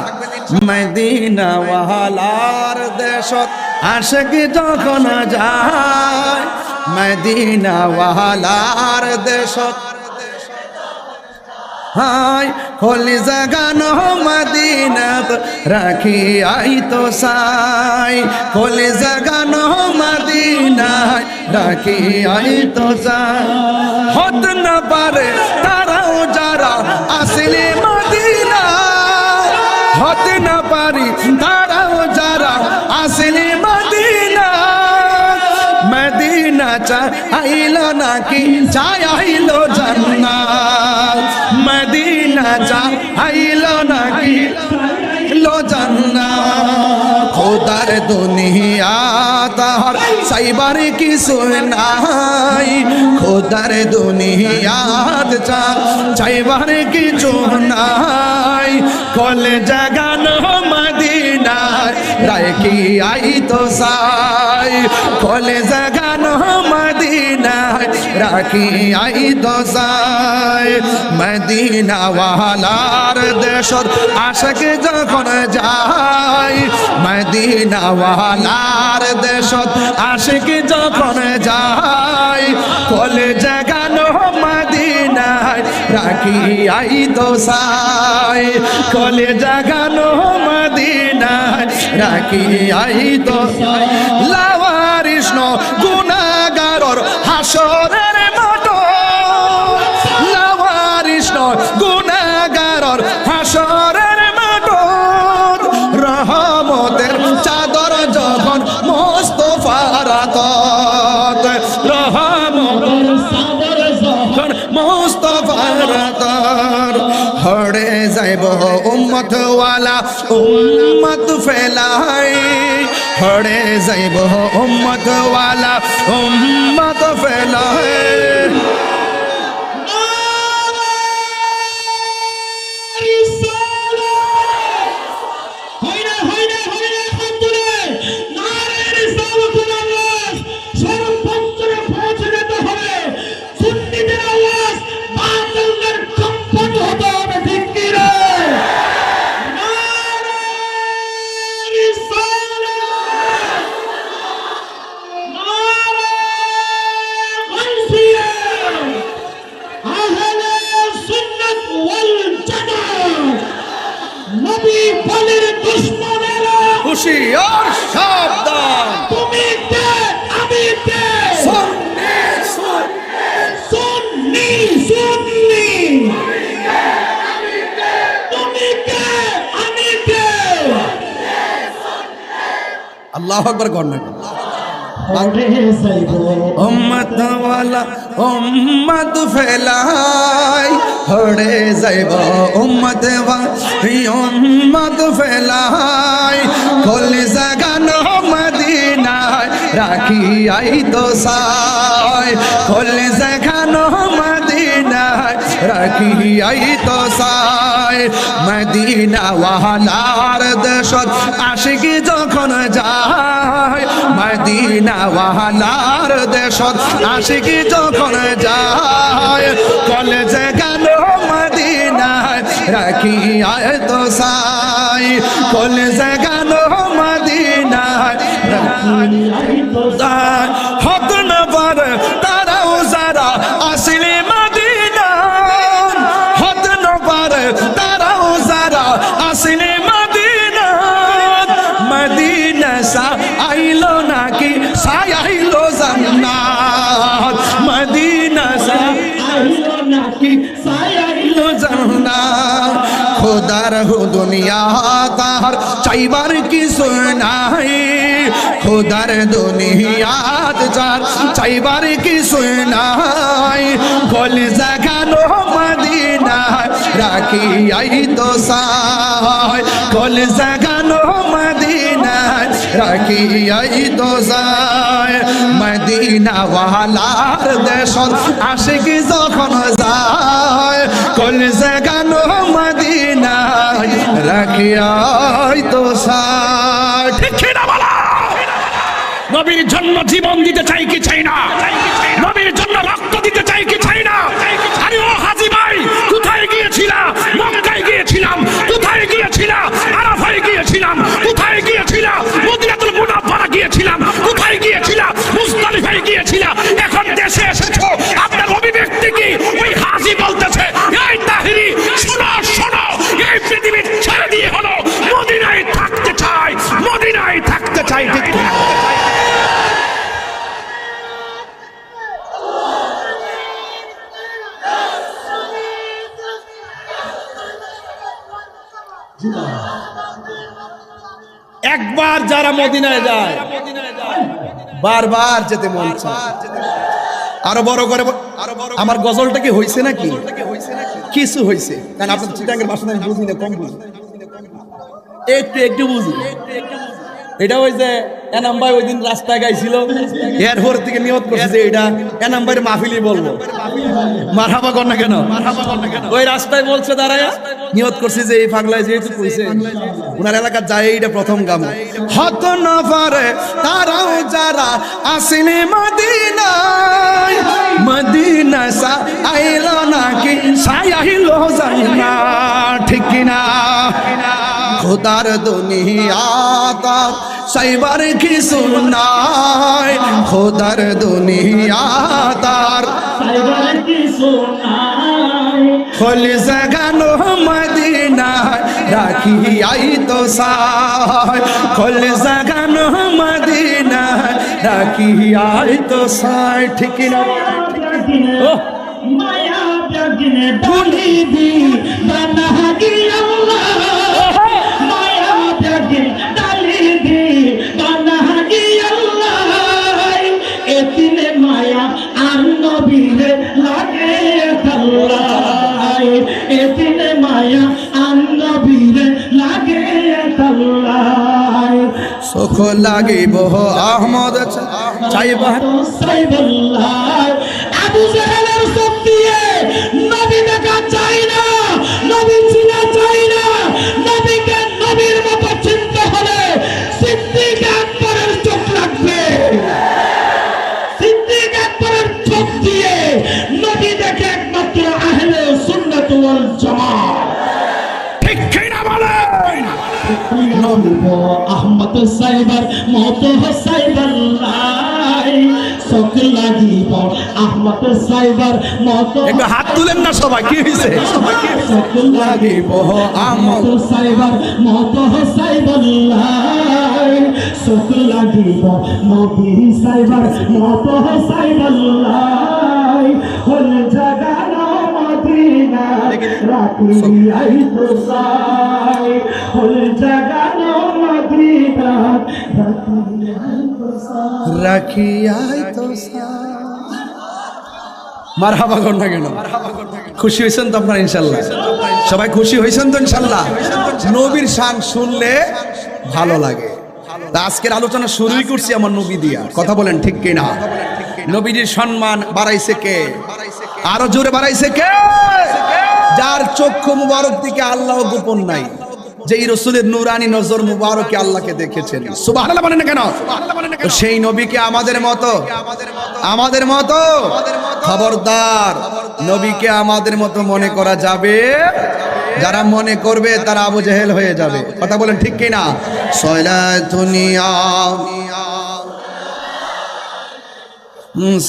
মদিনা ওয়ালার দেশত আশিক যখন যায়, মদিনা ওয়ালার দেশত হাই খলি জাগানো মদিনাত রাখি আই তো সাই, খলি জাগানো মদিনায় রাখি আই তো সাই। হত না পারে তারাও যারা আসলে মদিনা, হতে না পারি তারাও যারা আসলে মদিনা। আইলো নাকি চাই আইলো জান্নাত মদিনা চা আইলো নাকি লো জান্নাত খোদার দুনিয়া তাহার সাইবার কিছু নাই খোদার দুনিয়াত চা চাইবার কিছু নাই কলে জাগানো মদিনায় রাখি আই তো সাই কলে জাগানো মদিনায় রাখি আই তো সাই মদিনা ওয়ালার দেশত আশিক যখন যায় মদিনা ওয়ালার দেশত আশিক যখন যায় কলে জাগানো মদিনায় রাখি আই তো সাই কলে জাগানো মদিনায় রাখি আই তো লাওয়ারিস গুনাহগারর হাসরের মাঠ লাওয়ারিস গুনাহগারর হাসরের মাঠ রহমতের চাদর যখন মুস্তাফার আতত রহমতের চাদর যখন মুস্তাফার আতত হড়ে যাইব উম্মত ওয়ালা উম্মত ফেলাই হড়ে যাইব উম্মত ওয়ালা উম্মত ফেলাই হুশিয়ার সাবধান তুমি কে আমি কে সুন্নি সুন্নি সুন্নি তুমি কে আমি কে আল্লাহু আকবার করনা হরে যাইব উম্মত ওয়ালা উম্মত ফেলাই হড়ে যাইব উম্মত উম্মত ফেলাই কলি জাগানো মদিনায় রাখি আই তো সাই কলি জাগানো মদিনায় রাখি আই তো সাই মদিনা ওয়ালার দেশত আশিক যখন যায় মদিনা ওয়ালার দেশত আশিক যখন যায় কলেজে গেল মদিনায় রাখি আয় তো সাই কলেজে গেল মদিনায় রাখি তো সাই হক নবর তারাও যারা আসলে মদিনা হক নবর তারাও যারা আসলে মদিনা মদিনা সা আইলো নাকি সাই আইলো জান্নাত মদিনা সা আইলো নাকি সাই আইলো জান্নাত খোদার দুনিয়া তাহার চাইবার কিছু নাই খোদার দুনিয়াত যার চাইবার কিছু নাই কলে জাগানো মদিনায় রাখি আই তো সাই কলে জাগানো মদিনায় রাখি আই তো সাই মদিনা ওয়ালার দেশত আশিক যখন যায় কলে জাগানো মদিনায় রাখি আই তো সাই ঠিক না বলা নবীর জন্য জীবন দিতে চাই কি চাই না নবীর জন্য রক্ত দিতে চাই কি চাই না আরে ও হাজী ভাই কোথায় গিয়েছিলা মক্কায় গিয়েছিলাম কোথায় গিয়েছিলা আরাফায় গিয়েছিলাম কোথায় গিয়েছিলা মদিনাতুল মুনাওয়ারা গিয়েছিলাম কোথায় গিয়েছিলা মুজদালিফায় গিয়েছিলা এখন দেশে এসেছো আপনার অভিব্যক্তি কি ওই হাজী বলতেছে এই তাহিরি শোনো শোনো এই পৃথিবী ছেড়ে দিয়ে হলো মদিনায় থাকতে চাই ঠিক না একবার যারা মদিনায় যায় বারবার যেতে মন চায় আরো বড় করে আমার গজলটা কি হইছে নাকি? কিছু হইছে, কারণ আপনার চিটাঙ্গের ভাষা আমি বুঝি না, কম বুঝি, একটু বুঝি। এটা ওই যে এনাম ভাই ওই দিন রাস্তায় গাইছিল, এরপর থেকে নিয়ত করছে যে এটা এনাম ভাইয়ের মাহফিলই বলবো। মারহাবা কর না কেন? ওই রাস্তায় বলছে দাঁড়ায়, নিয়ত করছে যে এই পাগলায় যেহেতু কইছে উনার এলাকা যায়, এইটা প্রথম গাম। হত না পারে তারাও যারা আসেনি মদিনায়, মদিনা সা আইলো নাকি সাইলো যায় না, ঠিক না? খোদার দুনিয়া তা সাইবার কিছু নাই, খোদার দুনিয়া তার সাইবার কিছু নাই, খোল জাগানো মদিনা রাখি আই তো সাই, খোল জাগানো মদিনা রাখি আই তো সাই, ঠিক না? মায়া ব্যাগিনে ডালি দি বানা গিয়া আল্লাহ, মায়া ব্যাগিনে ডালি দি বানা গিয়া আল্লাহ, এতিনে মায়া আর নবীরে লাগে আল্লাহ, এতিনে মায়া আর নবীরে লাগে আল্লাহ। সুখ লাগিব আহমদ চাইবা সাইবুল্লাহ, আবু জাহেলের চোখ দিয়ে নবী দেখা চাই না, নবী চিনা চাই না, নবীকে নবীর মতো চিনতে হলে সিদ্দিক আকবরের চোখ লাগবে। সিদ্দিক আকবরের চোখ দিয়ে নবী দেখে একমাত্র আহলে সুন্নাত ওয়াল জামাত। ঠিক কিনা বলেন? নবীব আহমদ সাইবার মত সাইবাল্লাহ, চোখ লাগিব আহমদ সাইবার মত। একটু হাত তুলেন না সবাই, কি হয়েছে? চোখ লাগিব আহমদ সাইবার মত সাইবাল্লাহ, চোখ লাগিব নবী সাইবার মত সাইবাল্লাহ, হল জাগানো মদিনা রাখি আই তো সাই, হল জাগানো মদিনা রাখি আই তো সাই। রাখি আই তো মারহাবা কর না কেন? খুশি হয়েছেন তো আপনারা ইনশাল্লাহ? সবাই খুশি হয়েছেন তো ইনশাল্লাহ? নবীর শান শুনলে ভালো লাগে। তা আজকের আলোচনা শুরুই করছি আমার নবী দিয়া, কথা বলেন ঠিক কিনা? নবীর সম্মান বাড়াইছে কে? আরো জোরে বাড়াইছে কে? যার চক্ষু মুবারক দিকে আল্লাহ গোপন নাই, যেই রসুলের নুরানি নজর মুবারকে আল্লাহকে দেখেছেন। সুবহানাল্লাহ বলেন না কেন? তো সেই নবীকে আমাদের মতো খবরদার, নবীকে আমাদের মতো মনে করা যাবে? যারা মনে করবে তারা আবু জেহেল হয়ে যাবে, কথা বলেন ঠিক কিনা? সলাতুনিয়া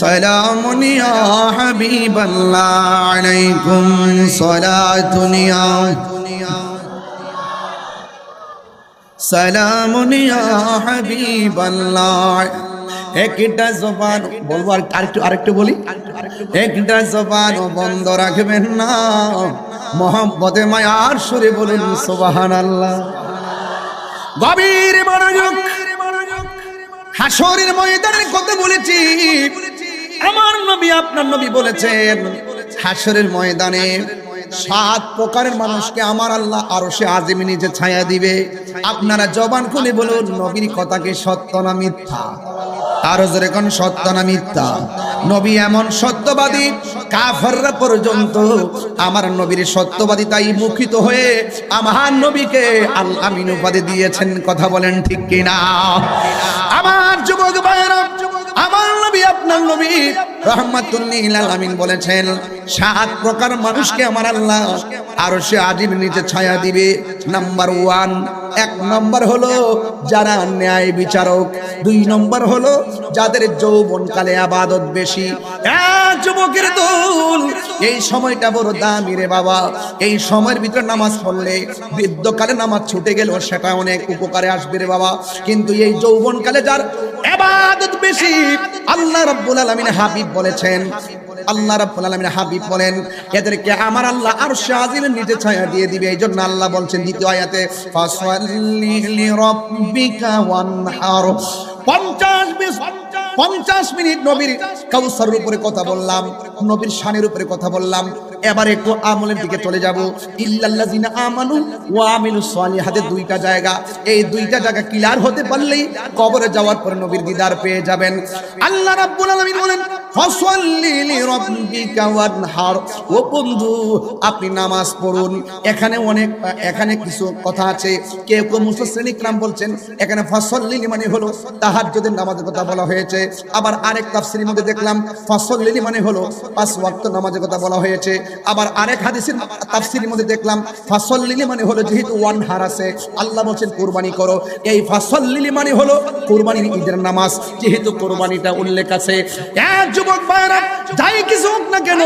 সালামুনিয়া হাবিবাল্লাহ আলাইকুম সালাতুনিয়া সালামুনিয়া হাবিবাল্লাহ। একটা জবান বলবো, আরেকটু বলি, একটা জবান বন্ধ রাখবেন না, মোহাম্মদে মায়ার সুরে বলুন সুবহানাল্লাহ। গভীর মনোযোগ, হাসরের ময়দানের কথা বলেছি। আমার নবী আপনার নবী বলেছেন হাসরের ময়দানে 7 প্রকারের মানুষকে আমার আল্লাহ আরশে আজিমে নিচে ছায়া দিবে। আপনারা জবান খুলে বলুন নবীর কথা কি সত্য না মিথ্যা? আরো জোরে কোন সত্য না মিথ্যা? নবী এমন সত্যবাদী, কাফেররা পর্যন্ত আমার নবীর সত্যবাদী তাই মুখিত হয়ে আমার নবীকে আল আমিন উপাধি দিয়েছেন, কথা বলেন ঠিক কিনা? আমার যুবক ভাইরা, আমার নবী আপনার নবী রাহমাতুল লিল আলামিন বলেছেন 7 প্রকার মানুষকে আমার আল্লাহ আরশে আজিম নিচে ছায়া দিবে। নাম্বার 1, 1 নম্বর হলো যারা ন্যায় বিচারক, 2 নম্বর হলো যাদের যৌবনকালে ইবাদত বেশি। যুবকের দল, এই সময়টা বড় দামি রে বাবা, এই সময়ের ভিতরে নামাজ পড়লে বৃদ্ধকালে নামাজ ছুটে গেল সেটা অনেক উপকারে আসবে রে বাবা। কিন্তু এই যৌবনকালে যার ইবাদত বেশি, আল্লাহ রাব্বুল আলামিন হাবিব বলেছেন, আল্লাহ রাব্বুল আলামিন হাবিব বলেন এদেরকে আমার আল্লাহ আরশে আজিমের নিচে ছায়া দিয়ে দিবে। এইজন্য আল্লাহ বলছেন দ্বিতীয় আয়াতে, ফাসাল্লি লিরাব্বিকা ওয়ানহার, 50 20 50 মিনিট নবীর কাউসারের উপরে কথা বললাম, নবীর শানের উপরে কথা বললাম। এবার একটু আমলের দিকে চলে যাব। ইল্লাল্লাযিনা আমানু ওয়া আমিলুস সালিহাতে দুইটা জায়গা, এই দুইটা জায়গা ক্লিয়ার হতে পারলেই কবরে যাওয়ার পরে নবীর দিদার পেয়ে যাবেন। আল্লাহ রাব্বুল আলামিন বলেন ফাসাল্লি লিরাব্বিকা ওয়ানহার। ও বন্ধু, আপনি নামাজ পড়ুন। এখানে কিছু কথা আছে। কেউ কেউ মুফাসসিরিন ইকরাম বলছেন এখানে ফাসাল্লি মানে হলো তাহাজ্জুদের নামাজের কথা বলা হয়েছে। আবার আরেক তাফসীরের মধ্যে দেখলাম ফাসাল্লি মানে হলো 5 ওয়াক্ত নামাজের কথা বলা হয়েছে। আবার আরেক হাদিসের তাফসীরের মধ্যে দেখলাম ফাসাল্লি মানে হলো যেহেতু ওয়ানহার আছে, আল্লাহ বলেন কুরবানি করো, এই ফাসাল্লি মানে হলো কুরবানির ঈদের নামাজ, যেহেতু কুরবানিটা উল্লেখ আছে। এক যুবক ভাইরা, যাই কিছু হোক না কেন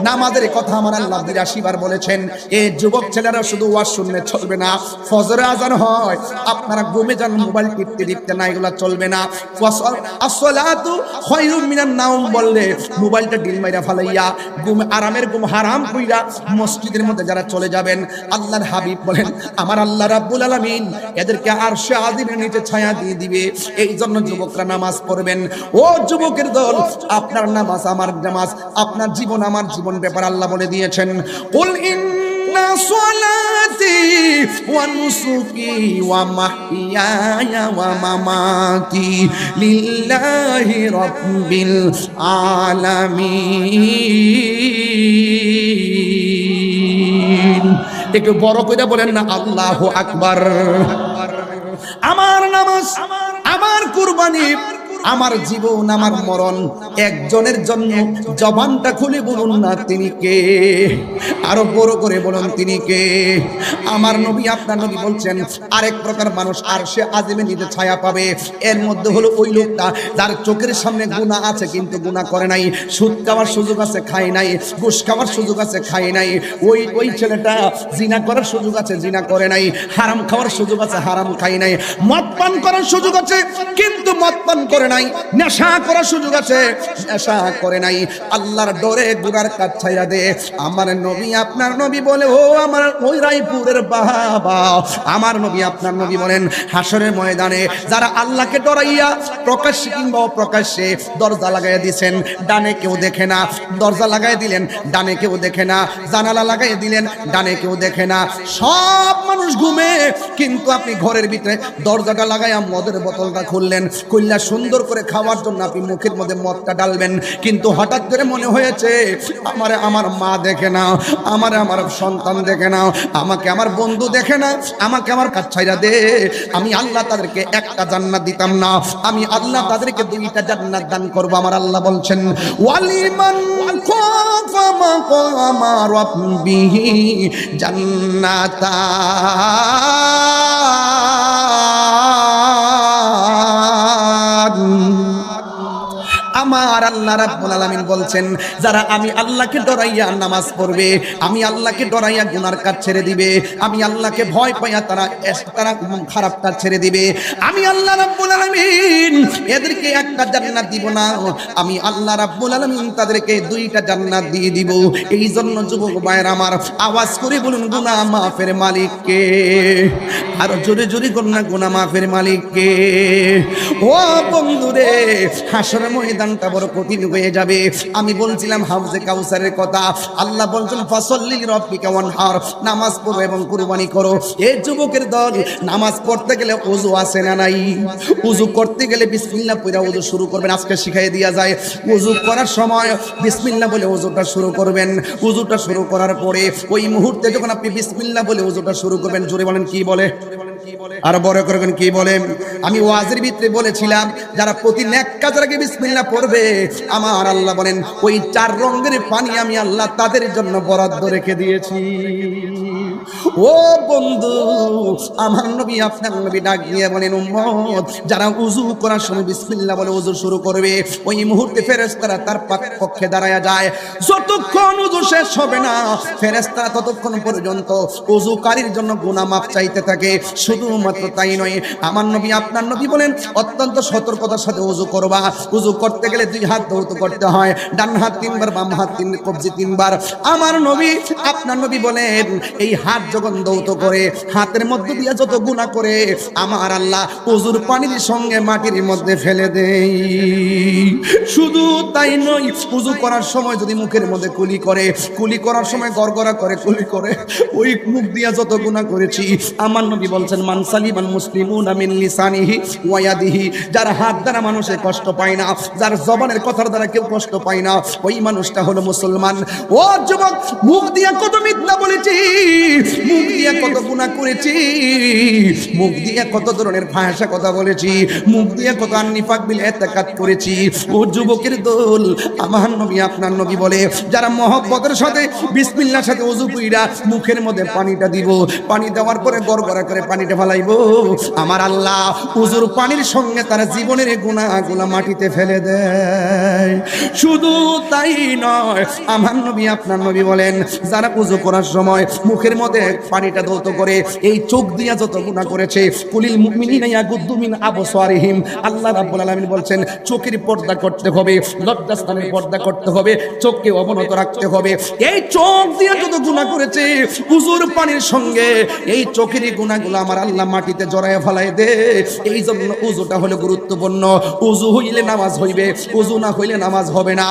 নামাজের কথা আমার আল্লাহ 82 বার বলেছেন। এই যুবক ছেলেরা শুধু ওয়াজ শুনলে চলবে না, ফজরে আজান হয় আপনারা ঘুমে যান, মোবাইল টিপতে না, এগুলা চলবে না। আসসালাতু খায়রুম মিনান নাওম বললে মোবাইলটা ডিল মাইরা ফালাইয়া ঘুম, আরামের ঘুম হারাম কইরা মসজিদের মধ্যে যারা চলে যাবেন, আল্লাহর হাবিব বলেন আমার আল্লাহ রাব্বুল আলামিন এদেরকে আরশে আজিমের নিচে ছায়া দিয়ে দিবে। এই জন্য যুবকরা নামাজ পড়বেন। ও যুবকের দল, আপনার নামাজ আমার নামাজ, আপনার জীবন আমার জীবন ব্যাপার আল্লাহ বলে দিয়েছেন কুল ইন্না সলাতি ওয়া নুসুকি ওয়া মাহইয়ায়া ওয়া মামাতি লিল্লাহি রাব্বিল আলামিন। একটু বড় করে বলেন না আল্লাহু আকবার। আমার নামাজ, আমার কুরবানি, আমার জীবন, আমার মরণ একজনের জন্য। জবানটা খুলে বলুন না তিনি কে, আরো বড় করে বলুন তিনি কে। আমার নবী, আপনার নবী বলছেন আরেক প্রকার মানুষ আরশে আজিমে নিতে ছায়া পাবে। এর মধ্যে হলো ওই লোকটা যার চোখের সামনে গুনাহ আছে কিন্তু গুনাহ করে নাই, সুদ খাওয়ার সুযোগ আছে খায় নাই, ঘুষ খাওয়ার সুযোগ আছে খায় নাই। ওই ছেলেটা জিনা করার সুযোগ আছে জিনা করে নাই, হারাম খাওয়ার সুযোগ আছে হারাম খায় নাই, মদ পান করার সুযোগ আছে কিন্তু মদ পান করে নাই, নেশা করার সুযোগ আছে নেশা করে নাই। আল্লাহর ডরে গুনার কাজ ছাইরা দে। আমার নবী, আপনার নবী বলে, ও আমার ওই রায়পুরের বাবা, আমার নবী, আপনার নবী বলেন হাসরের ময়দানে যারা আল্লাহকে ডরাইয়া প্রকাশ্যে কিংবা অপ্রকাশ্যে দরজা লাগাইয়া দিয়েছেন, ডানে কেউ দেখে না, দরজা লাগাই দিলেন ডানে কেউ দেখে না, জানালা লাগাই দিলেন ডানে কেউ দেখে না, সব মানুষ ঘুমে, কিন্তু আপনি ঘরের ভিতরে দরজাটা লাগাইয়া মদের বোতলটা খুললেন, খুললা সুন্দর করে খাওয়ার জন্য আপনি মুখের মধ্যে মদটা ডালবেন, কিন্তু হঠাৎ করে মনে হয়েছে আমারে আমার মা দেখে না, আমারে আমার সন্তান দেখে না, আমাকে আমার বন্ধু দেখে না, আমাকে আমার কাজ ছাইরা দে। আমি আল্লাহ তাদেরকে একটা জান্নাত দিতাম না, আমি আল্লাহ তাদেরকে 2টা জান্নাত দান করব। আমার আল্লাহ বলছেন ওয়ালিমান খাফা মাকামা রাব্বিহি জান্নাতান। আমার আল্লাহ রাব্বুল আলামিন বলছেন যারা আমি আল্লাহকে ডরাইয়া নামাজ পড়বে, আমি আল্লাহকে ডরাইয়া গুনার কাজ ছেড়ে দিবে, আমি আল্লাহকে ভয় পাইয়া তারা খারাপ কাজ ছেড়ে দিবে, আমি আল্লাহ রাব্বুল আলামিন এদেরকে একটা জান্নাত দিব না, আমি আল্লাহ রাব্বুল আলামিন তাদেরকে 2টা জান্নাত দিয়ে দিব। এই জন্য যুবক ভাইরা আমার, আওয়াজ করে বলুন গুনাহ মাফের মালিক কে? আর জোরে জোরে বলুন না গুনাহ মাফের মালিক কে? ও বন্ধুরে, হাসরের ময়দানটা বড় কঠিন হয়ে যাবে। আমি বলছিলাম হাউজে কাউসারের কথা, আল্লাহ বলছেন ফাসাল্লি লিরাব্বিকা ওয়ানহার, নামাজ পড়ো এবং কুরবানি করো। এই যুবকের দল, নামাজ পড়তে গেলে ওযু আছে না নাই? ওযু করতে গেলে বিসমিল্লাহ পড়া ওযু শুরু করবেন। আজকে শিখাই দেয়া যায়, ওযু করার সময় বিসমিল্লাহ বলে ওযুটা শুরু করবেন। ওযুটা শুরু করার পরে ওই মুহূর্তে যখন আপনি বিসমিল্লাহ বলে ওযুটা শুরু করবেন, জোরে বলেন কি বলে? আর বড় করবেন কি বলে? আমি ওয়াজের ভিতরে বলেছিলাম যারা প্রতি নেক কাজের আগে বিসমিল্লাহ পড়বে, আমার আল্লাহ বলেন ওই 4 রঙের পানি আমি আল্লাহ তাদের জন্য বরাদ্দ রেখে দিয়েছি। ও বন্ধু, আমার নবী, আপনার নবী ডাক দিয়ে বলেন উম্মত যারা ওযু করার সময় বিসমিল্লাহ বলে ওযু শুরু করবে, ওই মুহূর্তে ফেরেশতারা তার পক্ষে দাঁড়ায়া যায়। যতক্ষণ ওযু শেষ হবে না, ফেরেশতারা ততক্ষণ পর্যন্ত ওযুকারীর জন্য গুনাহ মাফ চাইতে থাকে। শুধুমাত্র তাই নয়, আমার নবী, আপনার নবী বলেন অত্যন্ত সতর্কতার সাথে ওযু করবা। ওযু করতে গেলে 2 হাত ধৌত করতে হয়, ডান হাত 3 বার, বাম হাত 3 কবজি 3 বার। আমার নবী, আপনার নবী বলেন এই হাত যখন দৌত করে হাতের মধ্যে দিয়ে যত গুনাহ করে আমার আল্লাহ ওযুর পানির সঙ্গে মাটির মধ্যে ফেলে দেই। শুধু তাই নয়, ওযু করার সময় যদি মুখের মধ্যে কুলি করে, কুলি করার সময় গড়গড়া করে কুলি করে, ওই মুখ দিয়ে যত গুনাহ করেছি আমার নবী বলছেন মান সালিমাল মুসলিমুনা মিন লিসানিহি ওয়া ইয়াদিহি, যার হাত দ্বারা মানুষে কষ্ট পায় না, যার জবানের কথার দ্বারা কেউ কষ্ট পায় না, ওই মানুষটা হলো মুসলমান। ও যুবক, মুখ দিয়ে কত মিথ্যা বলেছি, মুখ দিয়ে কত গুনাহ করেছি, মুখ দিয়ে কত ধরনের ভাষা কথা বলেছি, মুখ দিয়ে কত নিফাক বিল ইতিকাদ করেছি। ও যুবকের দল, আমার নবী আপনার নবী বলে যারা মহব্বতের সাথে বিসমিল্লাহর সাথে ওযু কইরা মুখের মধ্যে পানিটা দিব, পানি দেওয়ার পরে গড়গড়া করে পানিটা ফেলাইবো, আমার আল্লাহ ওযুর পানির সঙ্গে তার জীবনের গুনাহগুলো মাটিতে ফেলে দেয়। শুধু তাই নয়, আমার নবী আপনার নবী বলেন যারা ওযু করার সময় মুখের মধ্যে পানিটা দৌত করে এই চোখ দিয়া যত গুনাহ করেছে, কুলিল মুমিনিনা ইয়াগুদ্দু মিন আবসারিহিম, আল্লাহ রাব্বুল আলামিন বলছেন চোখের পর্দা করতে হবে, লজ্জাস্থানের পর্দা করতে হবে, চোখকে অবনত রাখতে হবে। এই চোখ দিয়ে যত গুনাহ করেছে ওযুর পানির সঙ্গে এই চোখের গুনাহগুলো আমার আল্লাহ মাটিতে জড়ায় ফেলায় দে। এই জন্য ওযুটা হলো গুরুত্বপূর্ণ। ওযু হইলে নামাজ হইবে, ওযু না হইলে নামাজ হবে না।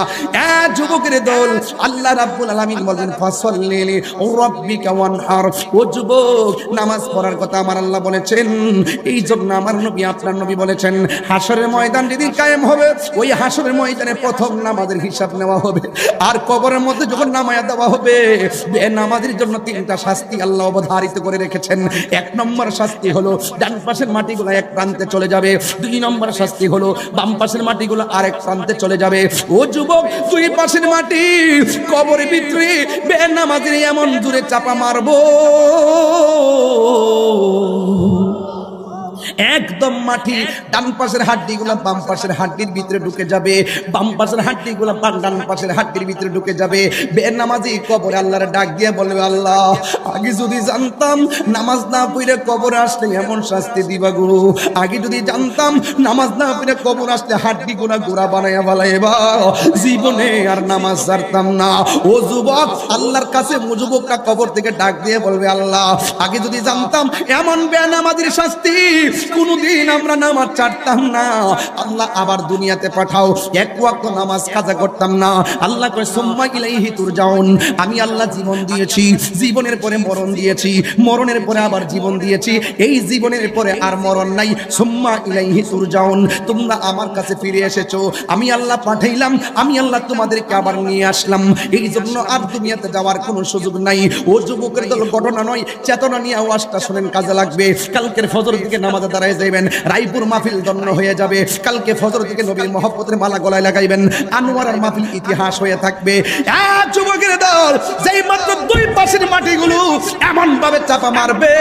এ যুবকের দল, আল্লাহ রাব্বুল আলামিন বলেন ফাসাল্লি লিরাব্বিকা ওয়ানহার। ও যুবক, নামাজ পড়ার কথা আমার আল্লাহ বলেছেন, এই জন্য আমার নবী আপনার নবী বলেছেন হাশরের ময়দান যেদিন কায়েম হবে, ওই হাশরের ময়দানে প্রথম নামাজের হিসাব নেওয়া হবে, আর কবরের মধ্যে যখন নামায়া দেওয়া হবে নামাজের জন্য তিনটা শাস্তি আল্লাহ অবধারিত করে রেখেছেন। এক নম্বর শাস্তি হলো ডান পাশের মাটিগুলো এক প্রান্তে চলে যাবে, দুই নম্বর শাস্তি হলো বাম পাশের মাটিগুলো আরেক প্রান্তে চলে যাবে। ও যুবক, দুই পাশের মাটি কবরের ভিতরে বেনামাজির এমন দূরে চাপা মারবো একদম মাটি ডান পাশের হাড্ডিগুলো বাম পাশের হাড্ডির ভিতরে ঢুকে যাবে, বাম পাশের হাড্ডিগুলো ডান পাশের হাড্ডির ভিতরে ঢুকে যাবে। বেনামাজি কবরে আল্লাহর ডাক দিয়ে বলবে আল্লাহ আগে যদি জানতাম নামাজ না পড়ে কবরে আসলে এমন শাস্তি দিবা গো, আগে যদি জানতাম নামাজ না পড়ে কবর আসলে হাড্ডিগুলো গোড়া বানায়া বালাইবা, জীবনে আর নামাজ ছাড়তাম না। ও যুবক, আল্লাহর কাছে যুবকরা কবর থেকে ডাক দিয়ে বলবে আল্লাহ আগে যদি জানতাম এমন বেনামাজির শাস্তি কোনদিন আমরা নামাজ ছাড়তাম না, আল্লাহ আবার দুনিয়াতে পাঠাও, এক ওয়াক্ত নামাজ কাজা করতাম না। আল্লাহ কয় সুম্মা ইলাইহি তুরজাউন, আমি আল্লাহ জীবন দিয়েছি, জীবনের পরে মরণ দিয়েছি, মরণের পরে আবার জীবন দিয়েছি, এই জীবনের পরে আর মরণ নাই। সুম্মা ইলাইহি তুরজাউন, তোমরা আমার কাছে ফিরে এসেছো, আমি আল্লাহ পাঠাইলাম, আমি আল্লাহ তোমাদেরকে আবার নিয়ে আসলাম, এই জন্য আর দুনিয়াতে যাওয়ার কোনো সুযোগ নাই। ও যুবকের দল, ঘটনা নয় চেতনা নিয়ে আওয়াজটা শুনেন, কাজে লাগবে। কালকের ফজর দিকে নামাজে দাঁড়ায় যাইবেন, রায়পুর মাহফিল ধন্য হয়ে যাবে। কালকে ফজর দিকে নবীর মহব্বতের মালা গলায় লাগাইবেন, আনোয়ারের মাহফিল ইতিহাস হয়ে থাকবে। যুবকের দল, যেই মাত্র দুই পাশের মাটিগুলো এমন ভাবে চাপা মারবে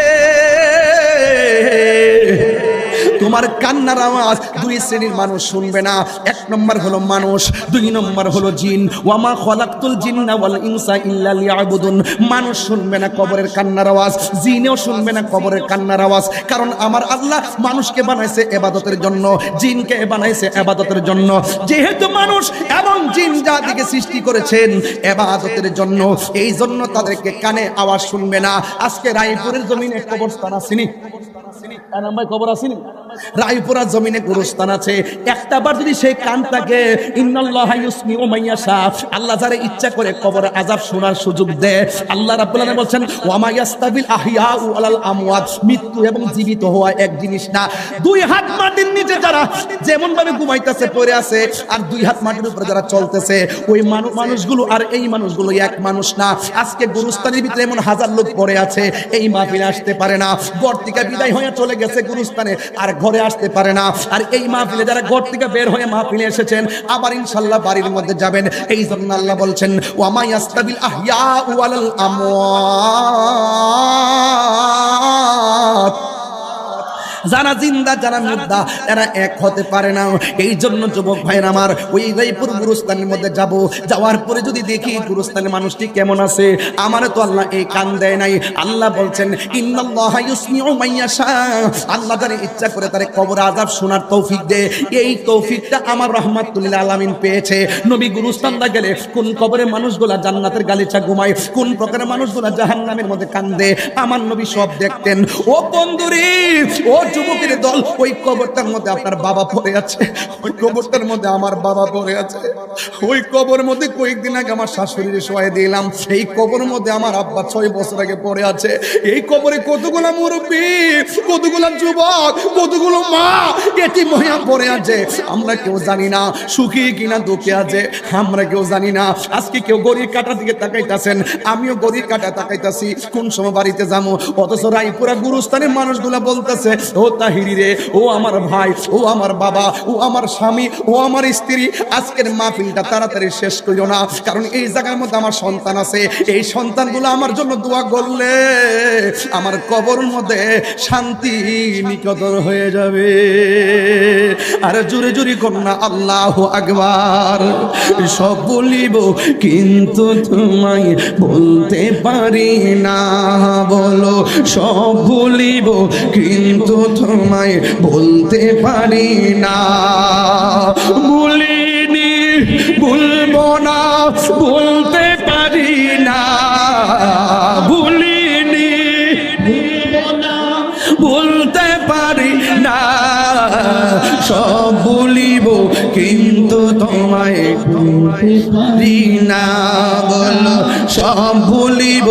তোমার কান্নার আওয়াজ দুই শ্রেণীর মানুষ শুনবে না। এক নম্বর হলো মানুষ, দুই নম্বর হলো জিন। ওয়ামা খালাকতুল জিন্না ওয়াল ইনসা ইল্লা লিয়াবুদুন, মানুষ শুনবে না কবরের কান্নার আওয়াজ, জিনও শুনবে না কবরের কান্নার আওয়াজ, কারণ আমার আল্লাহ মানুষকে বানাইছে ইবাদতের জন্য, জিনকে বানাইছে ইবাদতের জন্য। যেহেতু মানুষ এবং জিন জাতিকে সৃষ্টি করেছেন ইবাদতের জন্য, এই জন্য তাদেরকে কানে আওয়াজ শুনবে না। আজকে রায়পুরের জমিনে কবরস্থান আসেনি, কবর আসেনি, রায়পুরা জমিনে গুরুস্থান আছে, একটা বার যদি সেই কানটাকে ইন্নাল্লাহা ইউসমিউ মাইয়াশা, আল্লাহ যারে ইচ্ছা করে কবরে আযাব শোনার সুযোগ দেয়। আল্লাহ রাব্বুল আলামিন বলেন ওয়ামা ইয়াস্তাবিল আহইয়াউ ওয়ালাল আমওয়াত, মৃত্যু এবং জীবিত হওয়া এক জিনিস না। দুই হাত মাটির নিচে যারা যেমন ভাবে ঘুমাইতেছে পড়ে আছে, আর দুই হাত মাটির উপরে যারা চলতেছে, ওই মানুষগুলো আর এই মানুষগুলো এক মানুষ না। আজকে গুরুস্থানের ভিতরে এমন হাজার লোক পড়ে আছে, এই মাহফিলে আসতে পারে না, ঘর থেকে বিদায় হয়ে চলে গেছে গুরুস্থানে, আর ঘরে আসতে পারে না। আর এই মাহফিলে যারা ঘর থেকে বের হয়ে মাহফিলে এসেছেন, আবার ইনশাআল্লাহ বাড়ির মধ্যে যাবেন। এই জন্য আল্লাহ বলছেন ওয়ামা ইয়াস্তাবিল আহইয়াউ ওয়ালাল আমওয়াত, যারা জিন্দা যারা মুর্দা এরা এক হতে পারে না। এই জন্য যুবক ভাইরা আমার ওই রায়পুর গুরুস্থানের মধ্যে যাব, যাওয়ার পরে যদি দেখি গুরুস্থানের মানুষটি কেমন আছে, আমারে তো আল্লাহ এই কান দেয় নাই। আল্লাহ বলছেন ইন্নাল্লাহা ইউসমিউ মাইয়াশা, আল্লাহ যারে ইচ্ছা করে তারে কবর আযাব শোনার তৌফিক দেয়। এই তৌফিকটা আমার রাহমাতুল আলামিন পেয়েছে। নবী গুরুস্থানটা গেলে কোন কবরের মানুষগুলা জান্নাতের গালিচা ঘুমায়, কোন প্রকারের মানুষগুলা জাহান্নামের মধ্যে কান্দে, আমার নবী সব দেখতেন। ও বন্ধুরে, ও যুবকের দল, ওই কবরটার মধ্যে আপনার বাবা পড়ে আছে, ওই কবরটার মধ্যে আমার বাবা পড়ে আছে। ওই কবরের মধ্যে কয়েকদিন আগে আমার শাশুড়ির শোয়াই দিলাম, এই কবরের মধ্যে আমার আব্বা 6 বছর আগে পড়ে আছে। এই কবরে কতগুলা মুরব্বী, কতগুলা যুবক, কতগুলো মা এতিম হইয়া পড়ে আছে। আমরা কেউ জানি না সুখী কিনা দুঃখে আছে, আমরা কেউ জানি না। আজকে কেউ গড়ির কাটা দিকে তাকাইতাছেন, আমিও গড়ির কাটা তাকাইতাছি কোন সময় বাড়িতে যাবো। অথচ রায়পুরা গুরুস্থানের মানুষগুলা বলতেছে ও তাহিরি রে, ও আমার ভাই, ও আমার বাবা, ও আমার স্বামী, ও আমার স্ত্রী, আজকের মাহফিলটা তাড়াতাড়ি শেষ করিও না, কারণ এই জায়গার মধ্যে আমার সন্তান আছে। এই সন্তানগুলো আমার জন্য দোয়া করলে আমার কবরের মধ্যে শান্তি নিকটর হয়ে যাবে। আর জোরে জোরে কন্যা আল্লাহু আকবার। সব বলিব কিন্তু তোমায় বলতে পারি না, বলো সব ভুলিব কিন্তু তোমায় বলতে পারি না। ভুলিনি ভুলবো না বলতে পারি না, ভুলিনি ভুলবো না বলতে পারি না। সব ভুলিব কিন্তু তোমায় বলতে পারি না, বলো সব ভুলিব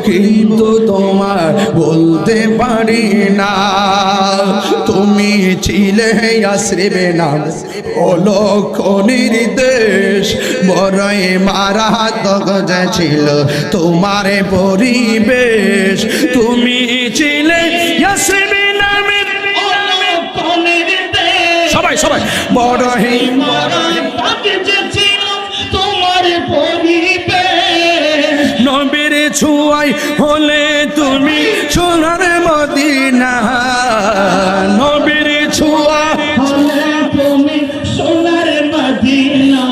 কিন্তু তোমায় বলতে পারি না। তুমি ছিলে আশ্রিবে না অলক্ষ নির্দেশ, বড়ই মারাত্মক যে ছিল তোমার পরিবেশ। তুমি ছিলে আশ্রিবে নামের অলক্ষ নির্দেশ, সবাই সবাই বড়ই মারাত্মক যে ছিল তোমার পরিবেশ। নবীর ছোঁয়ায় হলে তুমি সোনার মদিনা, নবীর ছোঁয়া হলে তুমি সোনার মদিনা।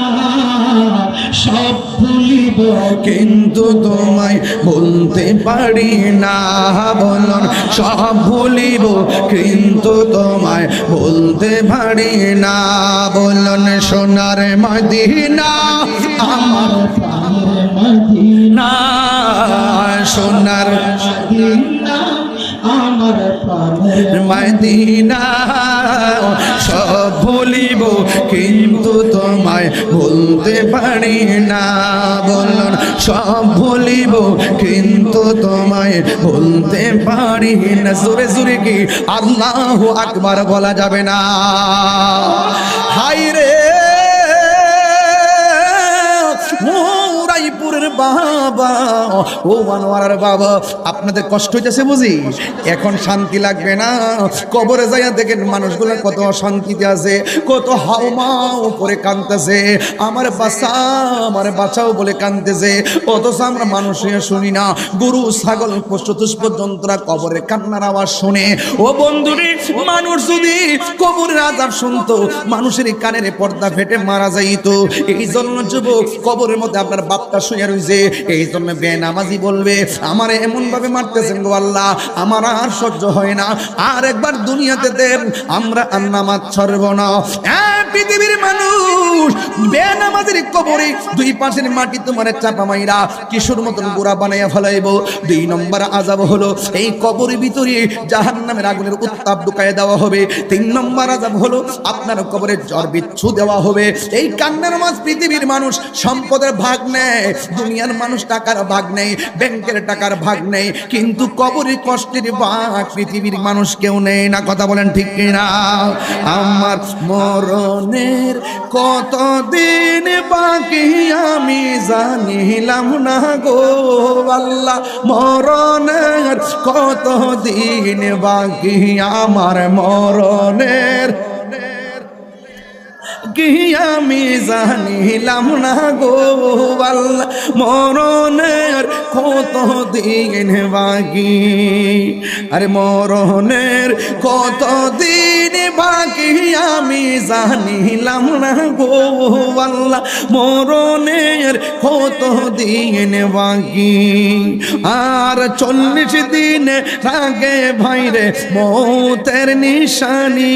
সব ভুলিব কিন্তু তোমায় বলতে পারি না, বলুন সব ভুলিব কিন্তু তোমায় বলতে পারি না। বলুন সোনার মদিনা আমার প্রাণের মদিনা, সোনার মদিনা আমার প্রাণের মদিনা। সব ভুলিব কিন্তু তোমায় বলতে পারি না, বলুন সব ভুলিব কিন্তু তোমায় বলতে পারি না। জোরে জোরে কি আল্লাহু আকবার বলা যাবে না? হাই রে রায়পুরের বাবা, ও আনোয়ারের বাবা, আপনাদের কষ্ট হইতেছে বুঝি? এখন শান্তি লাগবে না? কবরে যাইয়া দেখেন মানুষগুলো কত অশান্তিতে আছে, কত হাউমাউ করে কাঁদতেছে, আমার বাচ্চা আমার বাঁচাও বলে কাঁদতেছে। অথচ আমরা মানুষ শুনি না, গরু ছাগল পশু পর্যন্তরা কবরে কান্নার আওয়াজ শুনে। ও বন্ধুরে, মানুষ যদি কবরের আযাব শুনতো, মানুষের কানের পর্দা ফেটে মারা যাইত। এই জন্য যুবক, কবরের মধ্যে আপনার বাপটা শুয়ে রয়েছে, এই জন্য বেনামাজি বলবে আমার এমন ভাবে মারতেছেন গো আল্লাহ, আমার আর সহ্য হয় না, আর একবার দুনিয়াতে দেন, আমরা আর নামাজ ছাড়ব না। পৃথিবীর মানুষ বেনামাজির কবরে দুই পাশের মাটি তোমার চাপা মাইরা কিশোর মতন গোড়া বানাইয়া ফেলাইব। 2 নম্বর আযাব হলো এই কবরের ভিতরে জাহান্নামের আগুনের উত্তাপ ঢুকায় দেওয়া হবে। 3 নম্বর আযাব হলো আপনার কবরে জ্বর বিচ্ছু দেওয়া হবে। এই কান্নার মাঝ পৃথিবীর মানুষ সম্পদের ভাগ নেয়, দুনিয়ার মানুষ টাকার ভাগ নেই, ব্যাংকের টাকার ভাগ নেই, কিন্তু কবরের কষ্টের ভাগ পৃথিবীর মানুষ কেউ নেই না। কথা বলেন ঠিক কিনা? আমার মরণের কতদিন বাকি আমি জানিলাম না গো আল্লাহ, মরণের কতদিন বাকি আমার মরণের বাকি আমি জানিলাম না গো আল্লাহ মরণের কত দিন বাকি আরে মরণের কত দিন বাকি আমি জানিলাম না গো আল্লাহ মরণের কত দিন বাকি আর 40 দিন আগে ভাইরে মৌতের নিশানি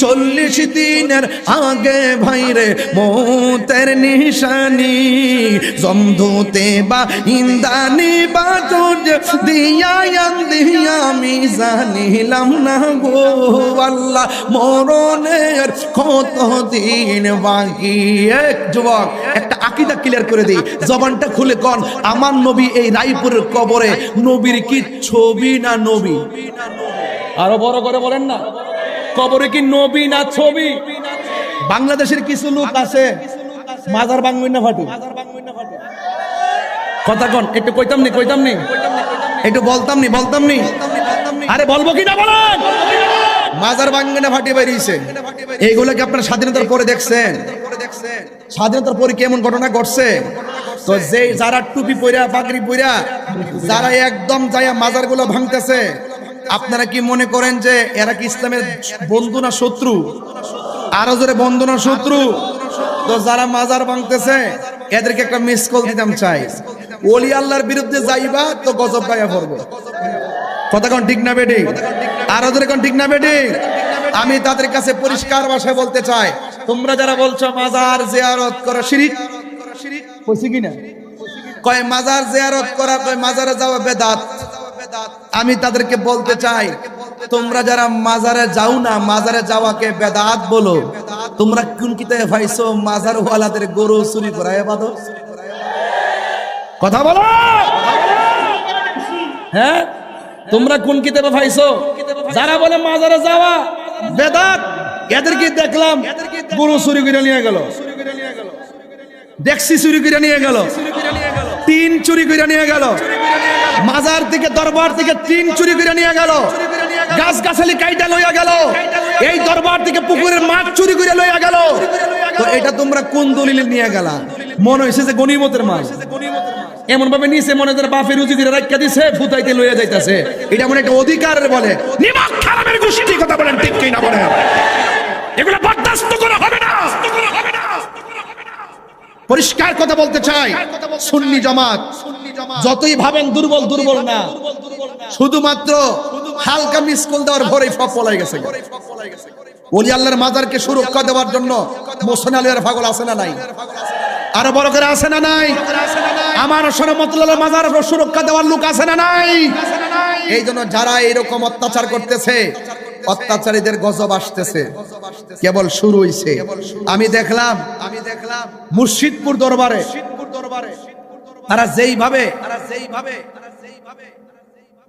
40 দিনের আগে ভাইরে মৌতের নিশানি জমদুতে বা ইন্দানি বা তুজ দিয়া আমি জানিলাম না গো আল্লাহ মরণের কত দিন বাকি এক যুবক একটা আকীদা ক্লিয়ার করে দেই জবানটা খুলে কোন আমার নবী এই রায়পুরের কবরে নবীর কি ছবি না নবী আরো বড় করে বলেন না কবরে কি নবী না ছবি বাংলাদেশের কিছু লোক আছে মাজার ভাঙবেন না ফাটু কথা কোন একটু কইতাম নি একটু বলতাম নি আরে বলবো কি না বলেন মাজার ভাঙবে না ফাটি বেরিয়েছে এইগুলোকে আপনারা স্বাধীনতার পরে দেখছেন স্বাধীনতার পরে কেমন ঘটনা ঘটছে তো যেই যারা টুপি পইরা পাগড়ি পইরা যারা একদম যায়া মাজারগুলো ভাঙতেছে আপনারা কি মনে করেন যে এরা কি ইসলামের বন্ধু না শত্রু আরো জোরে বন্ধু না শত্রু তো যারা মাজার ভাঙতেছে এদেরকে একটা মিস কল দিতাম চাই ওলি আল্লাহর বিরুদ্ধে যাইবা তো গজব গায়া পড়বে কথা কোন ঠিক না বেটি আরো জোরে কোন ঠিক না বেটি আমি তাদের কাছে পরিষ্কার ভাষায় বলতে চাই তোমরা যারা বলছো মাজার জিয়ারত করা শিরক কইছি কিনা কয় মাজার জিয়ারত করা কয় মাজারে যাওয়া বেদাত আমি তাদেরকে বলতে চাই তোমরা যারা মাজারে যাও না মাজারে যাওয়াকে বেদাত বলো তোমরা কোন কিতাবে পাইছো মাজার ওয়ালাদের গরু চুরি করা ইবাদত কথা বলো হ্যাঁ তোমরা কোন কিতাবে পাইছো যারা বলে মাজারে যাওয়া বেদাত এদেরকে দেখলাম গরু চুরি করে নিয়ে গেল দেখছি চুরি করে নিয়ে গেল তিন চুরি করে নিয়ে গেল মাজার থেকে দরবার থেকে তিন চুরি করে নিয়ে গেল গাছ গাছালি কাইটা লইয়া গেল এই দরবার থেকে পুকুরের মাছ চুরি করে লইয়া গেল তো এটা তোমরা কোন দলিলে নিয়ে গেলা মনে হইছে যে গনিমতের মাল এমন ভাবে নিছে মনে হয় বাপের রুজি করে রাখা দিছে ফুতাইতে লইয়া যাইতাছে এটা মনে একটা অধিকারের বলে নিমক খারাপের গোষ্ঠী কথা বলেন ঠিক কি না বলেন এগুলো বরদাস্ত করা হবে না পরিষ্কার কথা বলতে চাই সুন্নি জামাত যতই ভাবেন দুর্বল না শুধুমাত্র হালকা মিসকল দেওয়ার ভরে সব পলাই গেছে ওলি আল্লাহর মাজারকে সুরক্ষা দেওয়ার জন্য মোহসেন আলীর পাগল আছে না নাই আরো বড় করে আছে না নাই আমার সরমতুল্লাহ মাজার সুরক্ষা দেওয়ার লোক আছে না নাই এই জন্য যারা এরকম অত্যাচার করতেছে অত্যাচারীদের গজব আসতেছে কেবল শুরু হইছে আমি দেখলাম মুর্শিদপুর দরবারে তারা যেইভাবে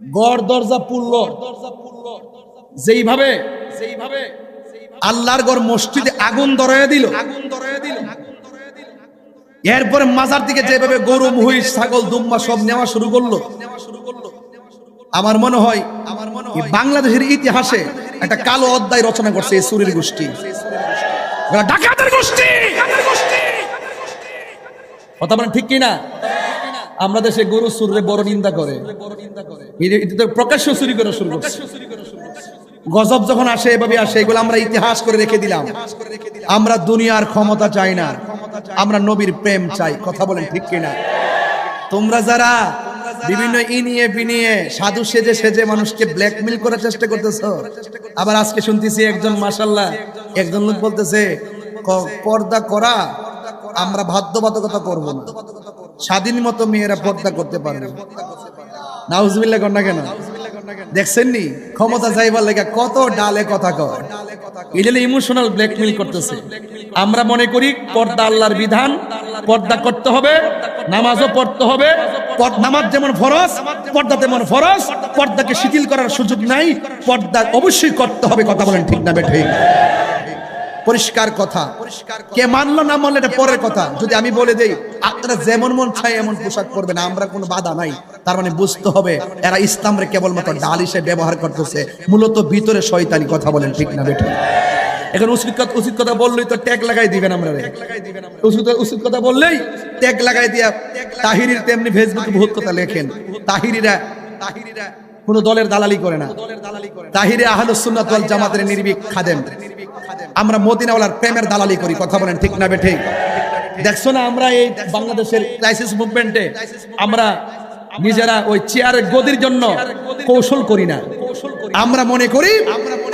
গড় দরজা পুরল যেইভাবে আল্লাহর গড় মসজিদে আগুন ধরাইয়া দিল এরপরে মাজার থেকে যেভাবে গরু মহিষ ছাগল দুম্বা সব নেওয়া শুরু করলো আমার মনে হয় বাংলাদেশের ইতিহাসে একটা কালো অধ্যায় রচনা করছে এই চুরির গোষ্ঠী ডাকাতের গোষ্ঠী কথা বলেন ঠিক কিনা আমরা দেশে গরু চুরে বড় নিন্দা করে প্রকাশ্য চুরি করা শুরু করছে গজব যখন আসে এভাবে আসে এগুলো আমরা ইতিহাস করে রেখে দিলাম আমরা দুনিয়ার ক্ষমতা চাই না আমরা নবীর প্রেম চাই কথা বলেন ঠিক কিনা তোমরা যারা বিভিন্ন ইনিয়ে বিনিয়ে সাধু সেজে মানুষকে ব্ল্যাকমেল করার চেষ্টা করতেছো আবার আজকে শুনতেছি একজন মাশাআল্লাহ একজন লোক বলতেছে পর্দা করা আমরা বাধ্যবাধকতা করব না স্বাধীন মতো মেয়েরা পর্দা করতে পারবে নাউজুবিল্লাহ কর না কেন দেখছেন নি ক্ষমতা চাইবার লেগে কত ডালে কথা কয় এটা ইমোশনাল ব্ল্যাকমেল করতেছে আমরা মনে করি পর্দা আল্লাহর বিধান পর্দা করতে হবে নামাজও পড়তে হবে নামাজ যেমন ফরজ পর্দা তেমন ফরজ পর্দাকে শিথিল করার সুযোগ নাই পর্দা অবশ্যই করতে হবে কথা বলেন ঠিক না ঠিক পরিষ্কার কথা কে মানলো না মানলো এটা পরের কথা যদি আমি বলে দেই আপনারা যেমন মন চাই এমন পোশাক পরবেন আমরা কোনো বাধা নাই তার মানে বুঝতে হবে এরা ইসলামরে কেবলমাত্র ডাল হিসেবে ব্যবহার করতেছে মূলত ভিতরে শয়তানি কথা বলেন ঠিক না বেঠিক এখন উচিত কথা বললেই তো ট্যাগ লাগাই দিবেন আমরা, উচিত কথা বললেই ট্যাগ লাগাই দিয়া। তাহিরির তেমনি ফেসবুকে বহুত কথা লেখেন। তাহিরিরা কোন দলের দালালি করে না, তাহিরে আহলুস সুন্নাত ওয়াল জামাতের নির্ভীক খাদেম। আমরা মদিনাওয়ালার প্রেমের দালালি করি, কথা বলেন ঠিক না বেঠিক? দেখছো না আমরা এই বাংলাদেশের ক্রাইসিস মুভমেন্টে আমরা নিজেরা ওই চেয়ারের গদির জন্য কৌশল করি না। আমরা মনে করি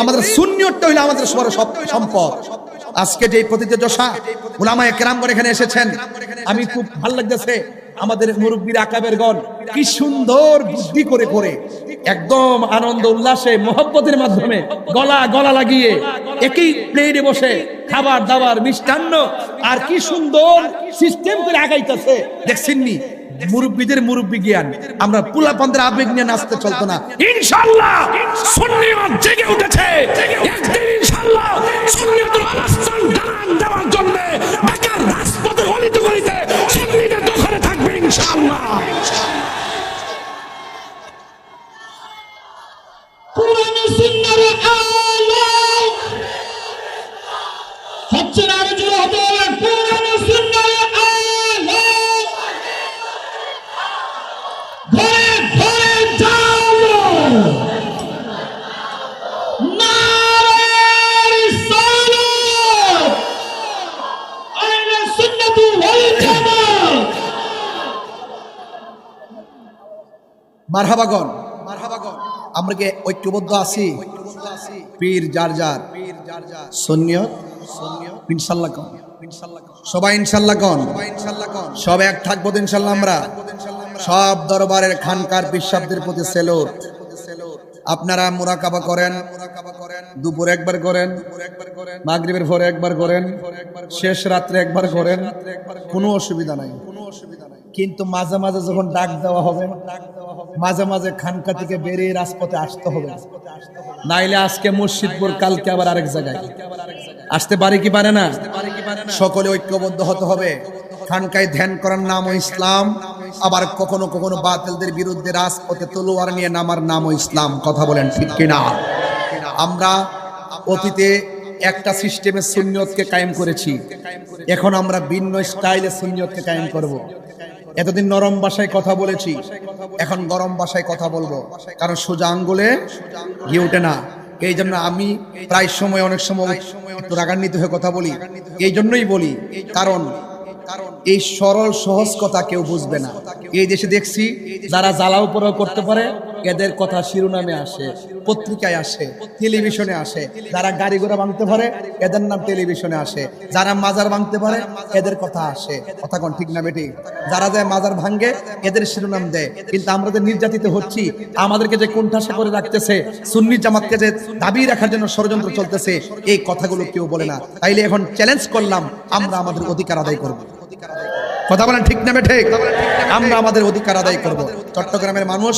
আমাদের সুন্নিয়তটা হইলো আমাদের সবার সম্পদ। আজকে যে প্রতিযোগিতা উলামায়ে কেরামগণ এখানে এসেছেন, আমি খুব ভালো লাগতেছে। আমাদের মুরব্বির আকাবেরগণ কি সুন্দর বুদ্ধি করে করে একদম আনন্দ উল্লাসে মহব্বতের মাধ্যমে গলা লাগিয়ে একই প্লেটে বসে খাবার দাবার মিষ্টান্ন আর কি সুন্দর সিস্টেম করে আগাইতেছে। দেখছেননি মুরব্বিদের মুরব্বি জ্ঞান। আমরা পুলাপানদের আবেগ নিয়ে নাচতে চলতো না। ইনশাআল্লাহ সুন্নিয়ত জেগে উঠেছে। একদিন ইনশাআল্লাহ সুন্নিয়তের অবস্থান জানান দেওয়ার জন্য ঢাকার রাজপথে গলিতে গলিতে সুন্নিদের দখলে থাকবে ইনশাআল্লাহ। কোরআন সুন্নাহর আলো হচ্ছে না, আরো জোরে হতে হবে। কোরআন সুন্নাহর আলো ঘরে ঘরে জালো, নারে রিসালাত, আহলে সুন্নাত ওয়াল জামাত। মারহাবাগন, আমরা কি ঐক্যবদ্ধ আছি? পীর যার যার, সুন্নিয়ত ইনশাআল্লাহ কোন, সবাই ইনশাআল্লাহ কোন, সব এক থাকবো ইনশাআল্লাহ। আমরা সব দরবারের খানকার বিশ্বদের প্রতি সেলুট। আপনারা মুরাকাবা করেন, দুপুরে একবার করেন, মাগরিবের পরে একবার করেন, শেষ রাত্রে একবার করেন, কোনো অসুবিধা নাই। কিন্তু মাঝে মাঝে যখন ডাক দেওয়া হবে, মাঝে মাঝে খানকা থেকে বেরিয়ে রাজপথে আসতে হবে, নাইলে আজকে মসজিদপুর, কালকে আবার আরেক জায়গায় আসতে পারে কি পারে না? সকলে ঐক্যবদ্ধ হতে হবে। খানকায় ধ্যান করার নাম ও ইসলাম, আবার কখনো কখনো বাতিলদের বিরুদ্ধে রাজপথে তলোয়ার নিয়ে নামার নাম ও ইসলাম। কথা বলেন ঠিক কিনা? আমরা অতীতে একটা সিস্টেমে সুন্নিয়তকে কায়েম করেছি, এখন আমরা ভিন্ন স্টাইলে সুন্নিয়তকে কায়েম করব। এতদিন নরম ভাষায় কথা বলেছি, এখন গরম ভাষায় কথা বলবো, কারণ সোজা আঙ্গুলে ঘি ওঠে না। এই জন্য আমি প্রায় সময় অনেক সময় একটু রাগান্বিত হয়ে কথা বলি। এই জন্যই বলি, কারণ এই সরল সহজ কথা কেউ বুঝবে না। এই দেশে দেখছি যারা জ্বালাও পোড়াও করতে পারে এদের কথা শিরোনামে আসে, পত্রিকায় আসে, টেলিভিশনে আসে। যারা গাড়ি ঘোড়া ভাঙতে পারে এদের নাম টেলিভিশনে আসে, যারা মাজার ভাঙতে পারে এদের কথা আসে। কথা কোন ঠিক না বেটি? যারা যায় মাজার ভাঙে এদের শিরোনাম দেয়। কিন্তু আমরা যে নির্যাতিত হচ্ছি, আমাদেরকে যে কোণঠাসা করে রাখতেছে, সুন্নি জামাতকে যে দাবি রাখার জন্য ষড়যন্ত্র চলতেছে, এই কথাগুলো কেউ বলে না। তাইলে এখন চ্যালেঞ্জ করলাম, আমরা আমাদের অধিকার আদায় করব। কথা বলেন ঠিক না ঠিক? আমরা আমাদের অধিকার আদায় করব। চট্টগ্রামের মানুষ,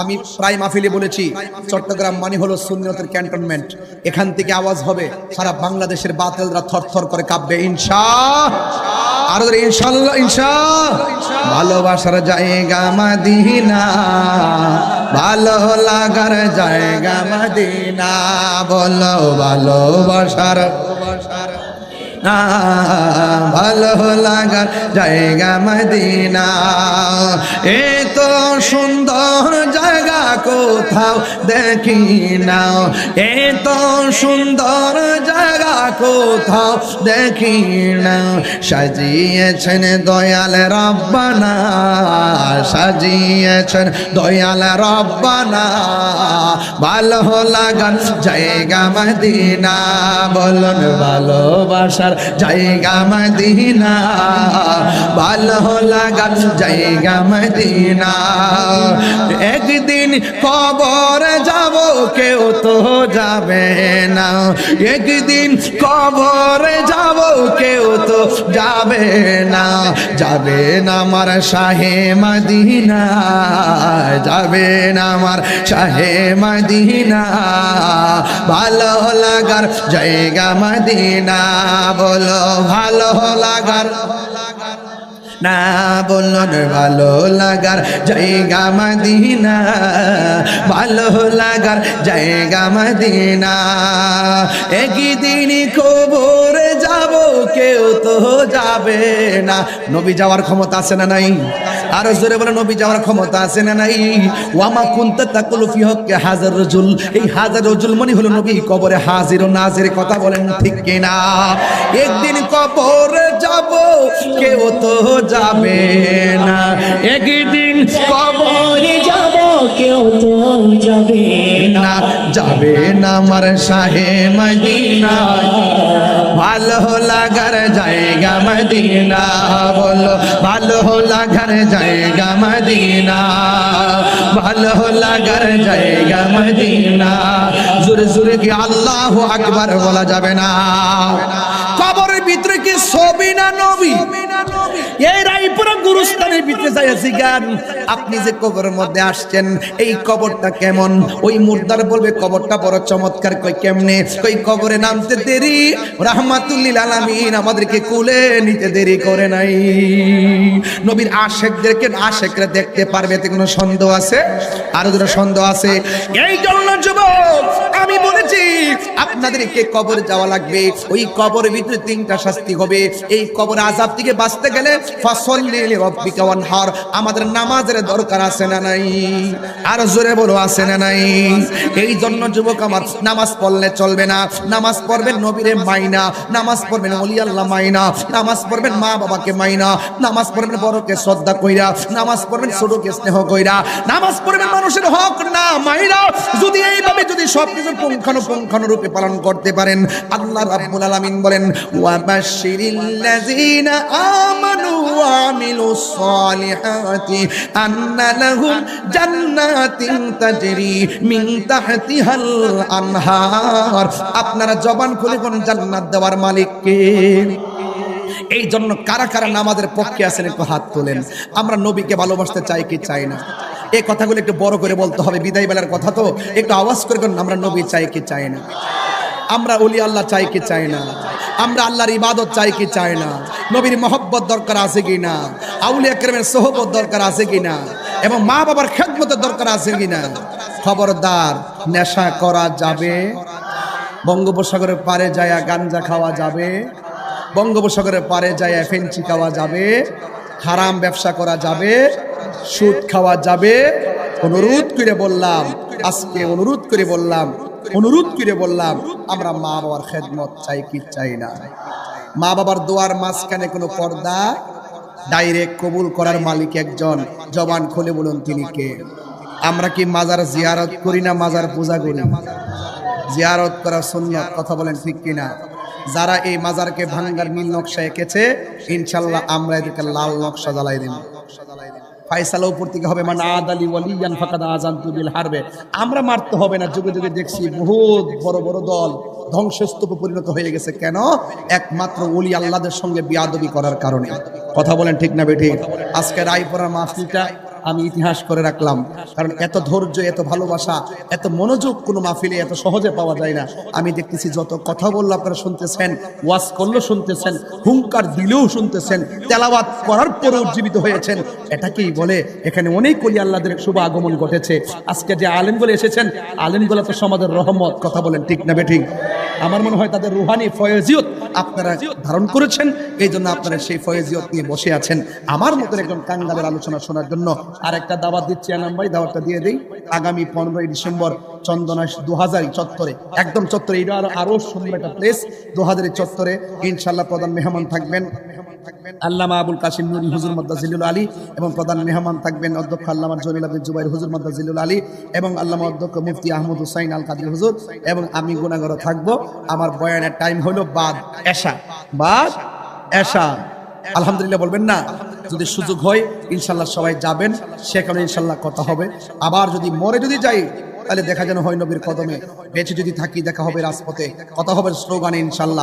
আমি প্রায় মাহফিলে বলেছি, চট্টগ্রাম মানে হলো সুন্নিয়তের ক্যান্টনমেন্ট। এখান থেকে আওয়াজ হবে, সারা বাংলাদেশের বাতিলরা থরথর করে কাঁপবে। আর ইনশাআল্লাহ, ভালোবাসার জায়গা মদিনা, ভালো লাগার জায়গা মদিনা, বলো ভালোবাসার না, ভালো লাগার জায়গা মদিনা। এত সুন্দর জায়গা কোথাও দেখি না, এত সুন্দর জায়গা কোথাও দেখি না। সাজিয়েছেন দয়াল রব্বানা, সাজিয়েছেন দয়াল রব্বানা, ভালো লাগার জায়গা মদিনা, বলুন ভালোবাসার জায়গা মদিনা, ভালো লাগার জায়গা মদিনা। একদিন কবর যাব, কেউ তো যাবে না, একদিন কবর যাব, কেউ তো যাবে না। যাবে না আমার শাহে মদিনা, যাবে না আমার শাহে মদিনা, ভালো লাগার জায়গা মদিনা, বলো ভালো লাগার। না বলুন ভালো লাগার জায়গা মদিনা, ভালো লাগার জায়গা মদিনা। একদিন কবরে যাব কেউ তো যাবে না। নবী যাওয়ার ক্ষমতা আছে না নাই? আর জোরে বলে নবী যাওয়ার ক্ষমতা আছে না নাই? ওয়ামা কুনতা তাকুলু ফি হক্কি হাজার রাজুল, এই হাজার রাজুল মানে হলো নবী কবরে হাজির ও নাজির। কথা বলেন ঠিক কিনা? একদিন কবরে যাব কেউ তো যাবে না, একদিন কবরে যাব কেউ তো যাবে না, যাবে না আমার শাহে মদিনা, ভালো লাগার জায়গা মদিনা। বলো ভালো লাগার জায়গা মদিনা, ভালো লাগার জায়গা মদিনা। জোরে জোরে কি আল্লাহু আকবার বলা যাবে না? কবরের ভিতরে কি ছবি না নবী? এই রায়পুরা গুরুস্থানের ভিতরে যাইছি গান, আপনি যে কবরের মধ্যে আসছেন এই কবরটা কেমন? ওই মুর্দার বলবে কবরটা বড় চমৎকার। কই কেমনে? কই কবরে নামতে দেরি রাহমাতুল্লিল আলামিন আমাদেরকে কুলে নিতে দেরি করে নাই। নবীর আশিকদেরকে আশিকরা দেখতে পারবে, এতে কোনো সন্দেহ আছে? আরো দুটো সন্দেহ আছে। এই জন্য যুবক আমি বলেছি আপনাদেরকে কবরে যাওয়া লাগবে। ওই কবরের ভিতরে তিনটা শাস্তি হবে। এই কবর আযাব থেকে বাঁচতে গেলে ফাসাল্লি লিরাব্বিকা ওয়ানহার, আমাদের নামাজের দরকার আছে না নাই? আর জোরে বলো আছে না নাই? এই জন্য যুবক আমার নামাজ পড়লে চলবে না। নামাজ পড়বেন নবীরে মাইনা, নামাজ পড়বেন ওলি আল্লাহ মাইনা, নামাজ পড়বেন মা বাবাকে মাইনা, নামাজ পড়বেন বড়কে শ্রদ্ধা কইরা, নামাজ পড়বেন ছোটকে স্নেহ কইরা, নামাজ পড়বেন মানুষের হক না মাইনা। যদি এইভাবে যদি সবকিছু পুঙ্খানুপুঙ্খানুরূপে পালন করতে পারেন, আল্লাহ রাব্বুল আলামিন বলেন ওয়া বাশশিরিল্লাযীনা আমানু ওয়া আমিলুস সালিহাতি আন্না লাহুম জান্নাতিন তাজরি মিন তাহতিহাল আনহার। আপনারা জবান খুলে কোন জান্নাত দেওয়ার মালিক কে? এই জন্য কারা কারা নামাজের পক্ষে আছেন একটু হাত তোলেন। আমরা নবীকে ভালোবাসতে চাই কি চাই না? এই কথাগুলো একটু বড় করে বলতে হবে, বিদায় বেলার কথা তো একটু আওয়াজ করে বলুন, আমরা নবী চাই কি চাই না? আমরা ওলি আল্লাহ চাই কি চাই না? আমরা আল্লাহর ইবাদত চাই কি চাই না? নবীর মহব্বত দরকার আছে কি না? আউলিয়া কেরামের সোহবত দরকার আছে কি না? এবং মা বাবার খেদমতের দরকার আছে কি না? খবরদার, নেশা করা যাবে, বঙ্গোপসাগরের পারে যায় গাঞ্জা খাওয়া যাবে, বঙ্গোপসাগরের পারে যায় ফেঞ্চি খাওয়া যাবে, হারাম ব্যবসা করা যাবে, সুদ খাওয়া যাবে। অনুরোধ করে বললাম, আজকে অনুরোধ করে বললাম আমরা মা বাবার খেদমত চাই কি চাই না? মা বাবার দোয়ার মাঝখানে কোনো পর্দা? ডাইরেক্ট কবুল করার মালিক একজন, জবান খুলে বলুন তিনি কে? আমরা কি মাজার জিয়ারত করি না মাজার পূজা করি? জিয়ারত করা সুন্নাত, কথা বলেন ঠিক কিনা? যারা এই মাজারকে ভাঙ্গার নীল নকশা এঁকেছে ইনশাআল্লাহ আমরা এদেরকে লাল নকশা জ্বালাই দেব। ফায়সালা উপর থেকে হবে মান আদালি ওয়ালিয়ান ফাকাদ আযানতু বিল হারবে। আমরা মারতে হবে না। যুগে যুগে দেখছি বহুত বড় বড় দল ধ্বংসস্তূপে পরিণত হয়ে গেছে। কেন? একমাত্র ওলি আল্লাহদের সঙ্গে বিয়াদবি করার কারণে। কথা বলেন ঠিক না বেঠিক? আজকে রায়পুরা মাহফিলটা আমি ইতিহাস করে রাখলাম, কারণ এত ধৈর্য, এত ভালোবাসা, এত মনোযোগ কোনো মাহফিলে এত সহজে পাওয়া যায় না। আমি দেখতেছি যত কথা বললো আপনারা শুনতেছেন, ওয়াজ করলেও শুনতেছেন, হুঙ্কার দিলেও শুনতেছেন, তেলাওয়াত করার পরেও জীবিত হয়েছেন। এটাকেই বলে এখানে অনেক ওলি আল্লাহদের শুভ আগমন ঘটেছে। আজকে যে আলেমগুলো এসেছেন, আলেমগুলো তো সমাজের রহমত। কথা বলেন ঠিক না বেঠিক? আমার মনে হয় তাদের রুহানি ফয়েজিয়ত আপনারা ধারণ করেছেন, এই জন্য আপনারা সেই ফয়েজিয়ত নিয়ে বসে আছেন। আমার মতো একজন কাঙ্গালের আলোচনা শোনার জন্য আর একটা দাওয়াত দিচ্ছি। আনাম ভাই, দাওয়াতটা দিয়ে দেই। আগামী 15ই ডিসেম্বর চন্দনা 2000 চত্বরে, একদম চত্বরে, এটা আরো সুন্দর একটা প্লেস। 2000 চত্বরে ইনশাআল্লাহ প্রধান মেহমান থাকবেন আল্লামা আবুল কাসিম নুরি হুজুর মাদ্দাজিলুল আলী, এবং প্রধান মেহমান থাকবেন অধ্যক্ষ আল্লামা জলিল আব্দুল জুবাইর হুজুর মাদ্দাজিলুল আলী, এবং আল্লামা অধ্যক্ষ মুফতি আহমদ হুসাইন আল কাদরি হুজুর, এবং আমি গুনাহগার থাকবো। আমার বয়ানের টাইম হলো বাদ এশা। আলহামদুলিল্লাহ বলবেন না? যদি সুযোগ হয় ইনশাল্লাহ সবাই যাবেন, সেখানে ইনশাল্লাহ কথা হবে। আবার যদি মরে যদি যাই তাহলে দেখা যেন হয় নবীর কদমে, বেঁচে যদি থাকি দেখা হবে রাজপথে, কথা হবে স্লোগানে ইনশাল্লাহ।